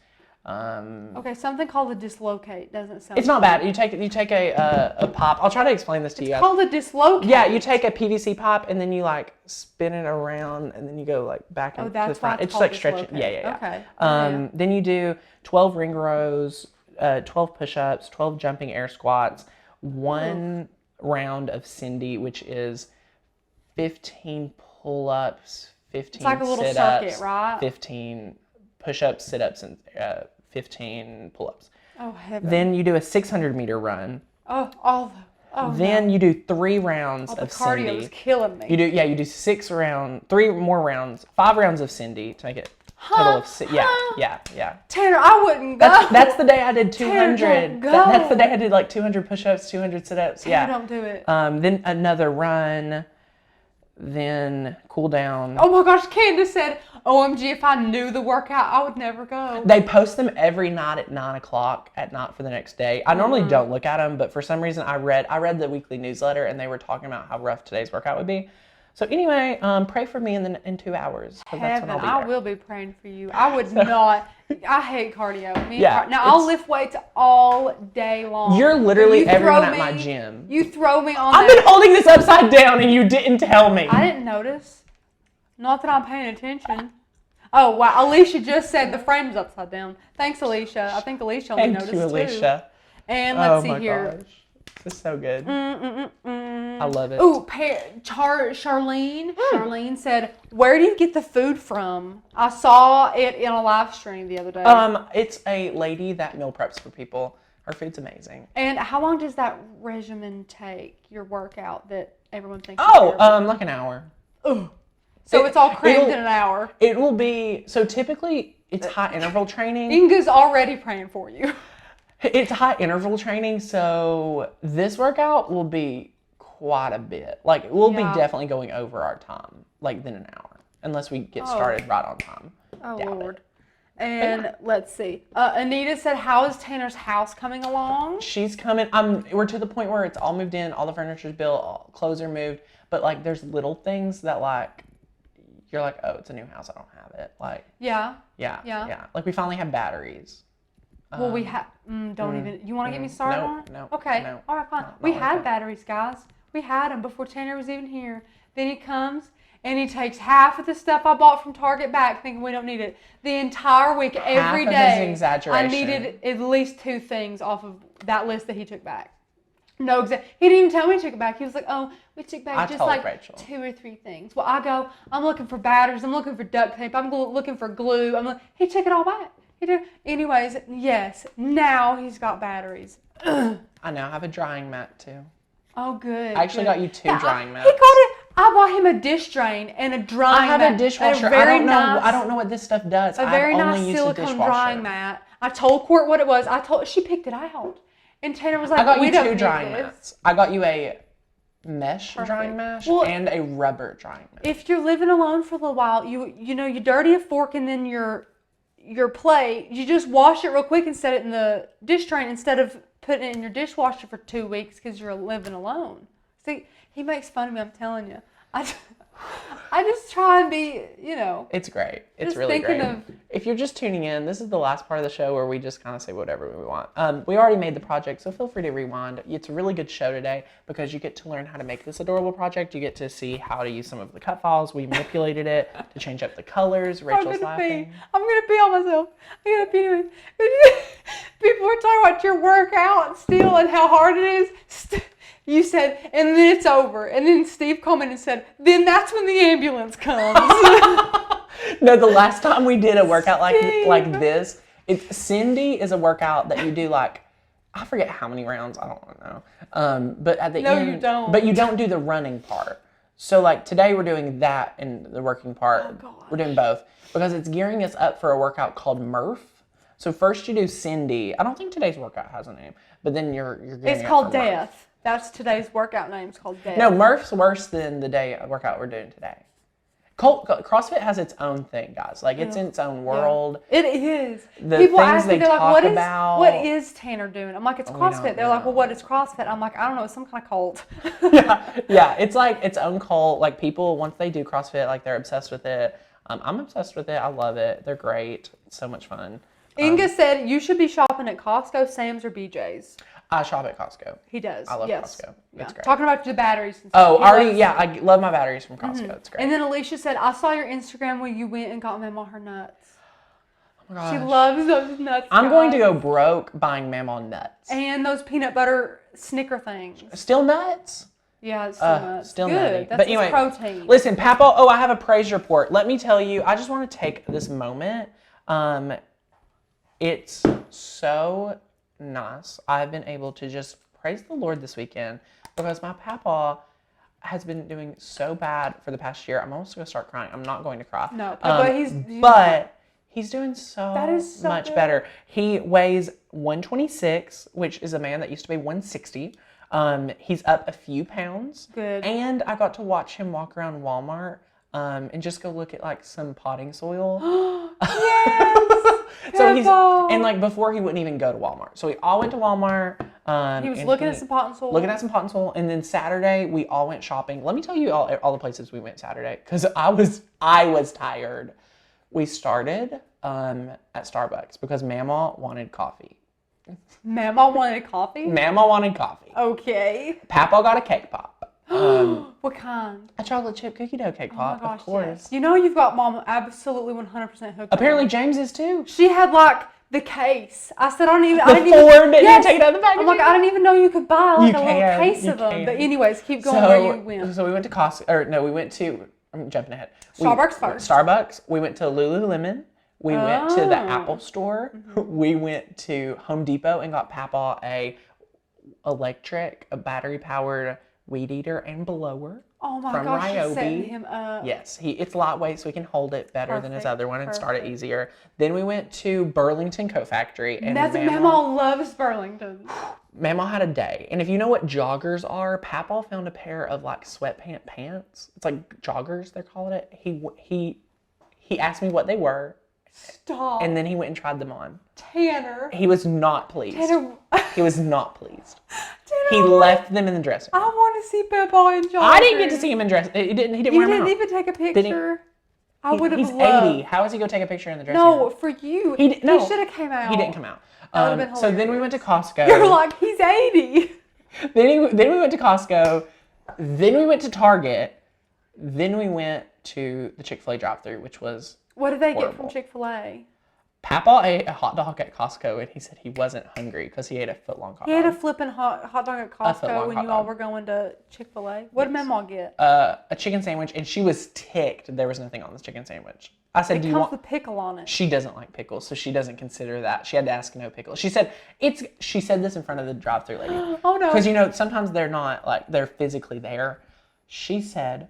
[SPEAKER 2] Okay, something called a dislocate doesn't sound.
[SPEAKER 1] It's not bad. You take a pop. I'll try to explain this to you guys.
[SPEAKER 2] It's called a dislocate.
[SPEAKER 1] Yeah, you take a PVC pop and then you like spin it around and then you go like back and to the front. It's like stretching. Yeah.
[SPEAKER 2] Okay.
[SPEAKER 1] Then you do 12 ring rows, 12 push-ups, 12 jumping air squats, one round of Cindy, which is 15 pull-ups, 15
[SPEAKER 2] It's like a little
[SPEAKER 1] sit-ups,
[SPEAKER 2] circuit, right?
[SPEAKER 1] 15 push-ups, sit-ups, and 15 pull-ups.
[SPEAKER 2] Oh heaven.
[SPEAKER 1] Then you do a 600-meter run.
[SPEAKER 2] Oh,
[SPEAKER 1] Then you do 3 rounds
[SPEAKER 2] the
[SPEAKER 1] of
[SPEAKER 2] cardio
[SPEAKER 1] Cindy.
[SPEAKER 2] is killing me.
[SPEAKER 1] You do 3 more rounds, 5 rounds of Cindy to make it total of 6. Yeah.
[SPEAKER 2] Tanner, I wouldn't go.
[SPEAKER 1] That's the day I did 200.
[SPEAKER 2] Tanner, don't go.
[SPEAKER 1] That's the day I did like 200 push-ups, 200 sit-ups.
[SPEAKER 2] Tanner, don't do it.
[SPEAKER 1] Then another run. Then cool down.
[SPEAKER 2] Oh my gosh, Candace said, OMG, if I knew the workout, I would never go.
[SPEAKER 1] They post them every night at 9 o'clock at night for the next day. I normally don't look at them, but for some reason I read the weekly newsletter and they were talking about how rough today's workout would be. So anyway, pray for me in 2 hours. That's when I'll be there.
[SPEAKER 2] I will be praying for you. I would not. I hate cardio.
[SPEAKER 1] Yeah,
[SPEAKER 2] I'll lift weights all day long.
[SPEAKER 1] You're literally
[SPEAKER 2] You
[SPEAKER 1] everyone
[SPEAKER 2] throw
[SPEAKER 1] at my
[SPEAKER 2] me-
[SPEAKER 1] gym.
[SPEAKER 2] You throw me on
[SPEAKER 1] I've
[SPEAKER 2] that.
[SPEAKER 1] been holding this upside down and you didn't tell me.
[SPEAKER 2] I didn't notice. Not that I'm paying attention. Oh, wow. Alicia just said the frame's upside down. Thanks, Alicia. I think Alicia only noticed
[SPEAKER 1] Thank you, Alicia.
[SPEAKER 2] too. And let's see
[SPEAKER 1] my
[SPEAKER 2] here.
[SPEAKER 1] Gosh. This is so good. I love it.
[SPEAKER 2] Ooh, Charlene said, where do you get the food from? I saw it in a live stream the other day.
[SPEAKER 1] It's a lady that meal preps for people. Her food's amazing.
[SPEAKER 2] And how long does that regimen take, your workout that everyone thinks is
[SPEAKER 1] Oh,
[SPEAKER 2] terrible?
[SPEAKER 1] like an hour.
[SPEAKER 2] Ugh. So it's all crammed in an hour.
[SPEAKER 1] It will be, so typically it's high interval training.
[SPEAKER 2] Inga's already praying for you.
[SPEAKER 1] It's high interval training, so this workout will be quite a bit. Like, we'll be definitely going over our time, like, than an hour, unless we get started right on time.
[SPEAKER 2] Oh,
[SPEAKER 1] Doubt
[SPEAKER 2] Lord.
[SPEAKER 1] it.
[SPEAKER 2] And let's see. Anita said, how is Tanner's house coming along?
[SPEAKER 1] She's coming. We're to the point where it's all moved in, all the furniture's built, all clothes are moved, but, like, there's little things that, like, you're like, oh, it's a new house, I don't have it. Like, yeah. Like, we finally have batteries.
[SPEAKER 2] Well, we have. Don't even. You want to get me started on it?
[SPEAKER 1] No.
[SPEAKER 2] Okay.
[SPEAKER 1] No,
[SPEAKER 2] all right, fine. We had batteries, guys. We had them before Tanner was even here. Then he comes and he takes half of the stuff I bought from Target back, thinking we don't need it. The entire week, every
[SPEAKER 1] Half of
[SPEAKER 2] day,
[SPEAKER 1] his exaggeration.
[SPEAKER 2] I needed at least 2 things off of that list that he took back. No, he didn't even tell me to take it back. He was like, "Oh, we took back just like
[SPEAKER 1] Rachel.
[SPEAKER 2] 2 or 3 things." Well, I go, I'm looking for batteries. I'm looking for duct tape. I'm looking for glue. He took it all back. He did. Anyways, yes. Now he's got batteries.
[SPEAKER 1] I know. I have a drying mat too.
[SPEAKER 2] Oh, good.
[SPEAKER 1] I actually got you 2 drying mats.
[SPEAKER 2] He got it. I bought him a dish drain and a drying mat.
[SPEAKER 1] I have a dishwasher. I don't know what this stuff does.
[SPEAKER 2] A very
[SPEAKER 1] I've
[SPEAKER 2] nice
[SPEAKER 1] only
[SPEAKER 2] silicone drying mat. I told Court what it was. She picked it out. And Tanner was like,
[SPEAKER 1] I got you 2
[SPEAKER 2] 2
[SPEAKER 1] drying mats. I got you a mesh drying mat and a rubber drying mat.
[SPEAKER 2] If you're living alone for a little while, you dirty a fork and then your plate, you just wash it real quick and set it in the dish drain instead of putting it in your dishwasher for 2 weeks because you're living alone. See, he makes fun of me, I'm telling you. I just try and be,
[SPEAKER 1] It's great. It's
[SPEAKER 2] just
[SPEAKER 1] really great. If you're just tuning in, this is the last part of the show where we just kind of say whatever we want. We already made the project, so feel free to rewind. It's a really good show today because you get to learn how to make this adorable project. You get to see how to use some of the cut files. We manipulated it to change up the colors. Rachel's laughing.
[SPEAKER 2] I'm going to pee on myself. I'm going to pee anyway. People were talking about your workout still and how hard it is. You said, and then it's over. And then Steve commented and said, then that's when the ambulance comes.
[SPEAKER 1] No, the last time we did a workout like this, Cindy is a workout that you do like, I forget how many rounds, I don't know. But at the end,
[SPEAKER 2] you don't.
[SPEAKER 1] But you don't do the running part. So like today we're doing that in the working part.
[SPEAKER 2] Oh, gosh.
[SPEAKER 1] We're doing both because it's gearing us up for a workout called Murph. So first you do Cindy. I don't think today's workout has a name, but then you're gearing
[SPEAKER 2] It's
[SPEAKER 1] up
[SPEAKER 2] called
[SPEAKER 1] for Murph.
[SPEAKER 2] Death. That's today's workout name. It's called Death.
[SPEAKER 1] No, Murph's worse than the day workout we're doing today. CrossFit has its own thing, guys. Like, it's in its own world.
[SPEAKER 2] It is.
[SPEAKER 1] The
[SPEAKER 2] People
[SPEAKER 1] things
[SPEAKER 2] ask me,
[SPEAKER 1] they
[SPEAKER 2] they're like,
[SPEAKER 1] talk
[SPEAKER 2] what
[SPEAKER 1] about.
[SPEAKER 2] what is Tanner doing? I'm like, it's
[SPEAKER 1] don't
[SPEAKER 2] CrossFit. They're like,
[SPEAKER 1] know.
[SPEAKER 2] well, what is CrossFit? I'm like, I don't know. It's some kind of cult.
[SPEAKER 1] Yeah. It's like its own cult. Like, people, once they do CrossFit, like, they're obsessed with it. I'm obsessed with it. I love it. They're great. It's so much fun.
[SPEAKER 2] Inga said you should be shopping at Costco, Sam's, or BJ's.
[SPEAKER 1] I shop at Costco.
[SPEAKER 2] He does.
[SPEAKER 1] I love
[SPEAKER 2] yes.
[SPEAKER 1] Costco. It's great.
[SPEAKER 2] Talking about the batteries and
[SPEAKER 1] Oh,
[SPEAKER 2] stuff.
[SPEAKER 1] I love my batteries from Costco. It's great.
[SPEAKER 2] And then Alicia said, I saw your Instagram when you went and got Mama her nuts.
[SPEAKER 1] Oh my gosh.
[SPEAKER 2] She loves those nuts.
[SPEAKER 1] I'm going to go broke buying Mama nuts.
[SPEAKER 2] And those peanut butter Snicker things.
[SPEAKER 1] Still nuts?
[SPEAKER 2] Yeah, it's still nuts.
[SPEAKER 1] Still
[SPEAKER 2] good.
[SPEAKER 1] nutty.
[SPEAKER 2] That's
[SPEAKER 1] But anyway,
[SPEAKER 2] protein.
[SPEAKER 1] Listen, Papa. Oh, I have a praise report. Let me tell you. I just want to take this moment. It's so nice. I've been able to just praise the Lord this weekend because my Papa has been doing so bad for the past year. I'm almost going to start crying. I'm not going to cry.
[SPEAKER 2] No, but
[SPEAKER 1] he's doing so much
[SPEAKER 2] good.
[SPEAKER 1] better. He weighs 126, which is a man that used to be 160. He's up a few pounds.
[SPEAKER 2] Good.
[SPEAKER 1] And I got to watch him walk around Walmart and just go look at like some potting soil.
[SPEAKER 2] Yes.
[SPEAKER 1] So before he wouldn't even go to Walmart. So we all went to Walmart.
[SPEAKER 2] He was looking at some pot and soil.
[SPEAKER 1] Looking at some pot and soil. And then Saturday we all went shopping. Let me tell you all the places we went Saturday because I was tired. We started at Starbucks because Mama wanted coffee.
[SPEAKER 2] Mama wanted coffee?
[SPEAKER 1] Mama wanted coffee.
[SPEAKER 2] Okay.
[SPEAKER 1] Papa got a cake pop.
[SPEAKER 2] What kind?
[SPEAKER 1] A chocolate chip cookie dough cake pop,
[SPEAKER 2] gosh,
[SPEAKER 1] of course.
[SPEAKER 2] yes. You know you've got Mama absolutely 100% hooked.
[SPEAKER 1] Apparently James is too.
[SPEAKER 2] She had like the case. I said I didn't even.
[SPEAKER 1] You take it out of the packaging.
[SPEAKER 2] I'm like I didn't even know you could buy like a little
[SPEAKER 1] can,
[SPEAKER 2] case
[SPEAKER 1] you
[SPEAKER 2] of them.
[SPEAKER 1] can.
[SPEAKER 2] But anyways, keep going where you went.
[SPEAKER 1] So we went to Costco, or no, we went to. I'm jumping ahead.
[SPEAKER 2] Starbucks first.
[SPEAKER 1] Starbucks. We went to Lululemon. We went to the Apple store. We went to Home Depot and got Papa a battery powered weed eater and blower.
[SPEAKER 2] Oh my
[SPEAKER 1] from
[SPEAKER 2] gosh,
[SPEAKER 1] Ryobi.
[SPEAKER 2] she's setting him up.
[SPEAKER 1] Yes, it's lightweight, so he can hold it better than his other one and start it
[SPEAKER 2] Perfect.
[SPEAKER 1] easier. Then we went to Burlington Coat Factory, and
[SPEAKER 2] Mama loves Burlington.
[SPEAKER 1] Mama had a day. And if you know what joggers are, Papa found a pair of like sweatpant pants. It's like joggers, they're calling it. He asked me what they were.
[SPEAKER 2] Stop.
[SPEAKER 1] And then he went and tried them on.
[SPEAKER 2] Tanner.
[SPEAKER 1] He was not pleased. He was not pleased.
[SPEAKER 2] Tanner,
[SPEAKER 1] He left them in the dressing room.
[SPEAKER 2] I want to see Papa in joggers.
[SPEAKER 1] I didn't get to see him in dress. He didn't wear them out.
[SPEAKER 2] You didn't even take a picture. I would have
[SPEAKER 1] He's
[SPEAKER 2] loved.
[SPEAKER 1] 80. How is he going to take a picture in the dressing room?
[SPEAKER 2] No, for you.
[SPEAKER 1] He
[SPEAKER 2] should have came out.
[SPEAKER 1] He didn't come out.
[SPEAKER 2] That would've been
[SPEAKER 1] So then we
[SPEAKER 2] hilarious.
[SPEAKER 1] went to Costco.
[SPEAKER 2] You're like, he's 80.
[SPEAKER 1] Then we went to Costco. Then we went to Target. Then we went to the Chick-fil-A drive-thru, which was
[SPEAKER 2] What did they get
[SPEAKER 1] horrible.
[SPEAKER 2] from Chick-fil-A?
[SPEAKER 1] Papa ate a hot dog at Costco, and he said he wasn't hungry because he ate a foot-long hot dog.
[SPEAKER 2] He had a flipping hot dog at Costco
[SPEAKER 1] footlong
[SPEAKER 2] when
[SPEAKER 1] hot
[SPEAKER 2] you all
[SPEAKER 1] dog.
[SPEAKER 2] were going to Chick-fil-A. What did Mama get?
[SPEAKER 1] A chicken sandwich, and she was ticked there was nothing on this chicken sandwich. I said,
[SPEAKER 2] It comes with pickle on it.
[SPEAKER 1] She doesn't like pickles, so she doesn't consider that. She had to ask no pickles. She said this in front of the drive-thru lady.
[SPEAKER 2] Oh no.
[SPEAKER 1] Because sometimes they're not they're physically there. She said,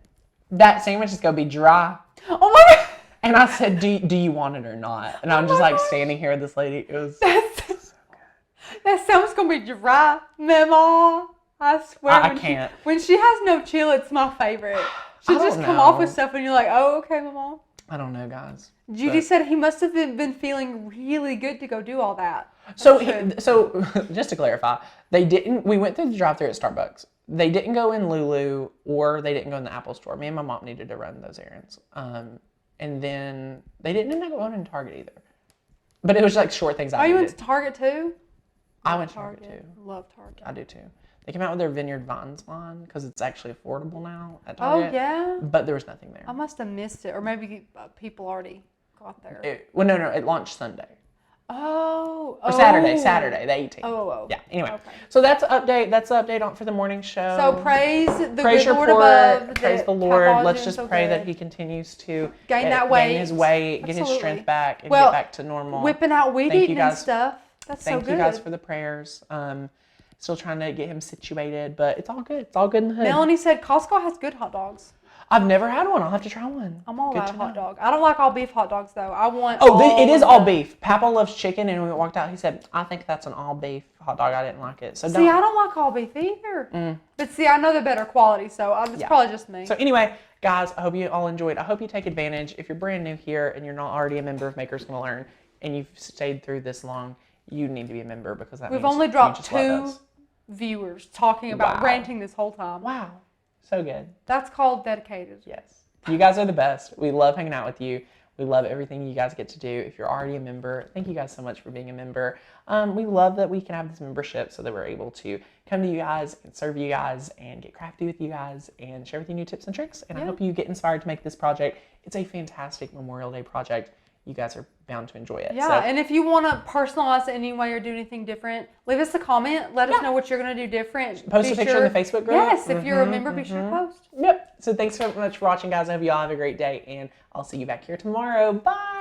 [SPEAKER 1] that sandwich is gonna be dry.
[SPEAKER 2] Oh my God.
[SPEAKER 1] And I said, do you want it or not? And I'm just standing here with this lady. It was
[SPEAKER 2] That sandwich's gonna be dry, Mama. I swear.
[SPEAKER 1] I can't.
[SPEAKER 2] When she has no chill, it's my favorite. She'll just come off with stuff and you're like, oh, okay, Mama.
[SPEAKER 1] I don't know, guys.
[SPEAKER 2] Judy said he must have been feeling really good to go do all that.
[SPEAKER 1] So just to clarify, we went through the drive-thru at Starbucks. They didn't go in Lulu or they didn't go in the Apple store. Me and my mom needed to run those errands. And then they didn't end up going in Target either. But it was like short things I needed.
[SPEAKER 2] You went to Target too?
[SPEAKER 1] I went to Target too.
[SPEAKER 2] Love Target.
[SPEAKER 1] I do too. They came out with their Vineyard Vines line because it's actually affordable now at Target.
[SPEAKER 2] Oh, yeah?
[SPEAKER 1] But there was nothing there.
[SPEAKER 2] I must have missed it. Or maybe people already got there.
[SPEAKER 1] It launched Sunday.
[SPEAKER 2] Or
[SPEAKER 1] Saturday, the 18th.
[SPEAKER 2] Oh.
[SPEAKER 1] Yeah, anyway.
[SPEAKER 2] Okay.
[SPEAKER 1] So that's the update for the morning show.
[SPEAKER 2] So praise the
[SPEAKER 1] praise
[SPEAKER 2] good Lord
[SPEAKER 1] report,
[SPEAKER 2] above.
[SPEAKER 1] praise the Lord. Let's just pray that he continues to
[SPEAKER 2] gain that weight.
[SPEAKER 1] Gain his weight, get his strength back, and get back to normal.
[SPEAKER 2] Whipping out weed eating and stuff. That's so good.
[SPEAKER 1] Thank you guys for the prayers. Still trying to get him situated, but it's all good. It's all good in the hood.
[SPEAKER 2] Melanie said Costco has good hot dogs.
[SPEAKER 1] I've never had one. I'll have to try one.
[SPEAKER 2] I'm all about a hot dog. I don't like all beef hot dogs though. I want.
[SPEAKER 1] It is all beef. Papa loves chicken, and when we walked out, he said, "I think that's an all beef hot dog." I didn't like it. So
[SPEAKER 2] I don't like all beef either. But see, I know they're better quality, so it's probably just me.
[SPEAKER 1] So anyway, guys, I hope you all enjoyed. I hope you take advantage. If you're brand new here and you're not already a member of Makers Gonna Learn, and you've stayed through this long, you need to be a member because that means
[SPEAKER 2] we've only dropped
[SPEAKER 1] you just love
[SPEAKER 2] 2
[SPEAKER 1] us.
[SPEAKER 2] viewers talking about ranting this whole time.
[SPEAKER 1] Wow, so good.
[SPEAKER 2] That's called dedicated.
[SPEAKER 1] Yes. You guys are the best. We love hanging out with you. We love everything you guys get to do. If you're already a member, thank you guys so much for being a member. We love that we can have this membership so that we're able to come to you guys and serve you guys and get crafty with you guys and share with you new tips and tricks. And I hope you get inspired to make this project. It's a fantastic Memorial Day project. You guys are bound to enjoy it.
[SPEAKER 2] Yeah, and if you want to personalize it in any way or do anything different, leave us a comment. Let us know what you're going to do different.
[SPEAKER 1] Post a picture in the Facebook group.
[SPEAKER 2] Yes, if you're a member, be sure to post.
[SPEAKER 1] Yep. So thanks so much for watching, guys. I hope you all have a great day, and I'll see you back here tomorrow. Bye.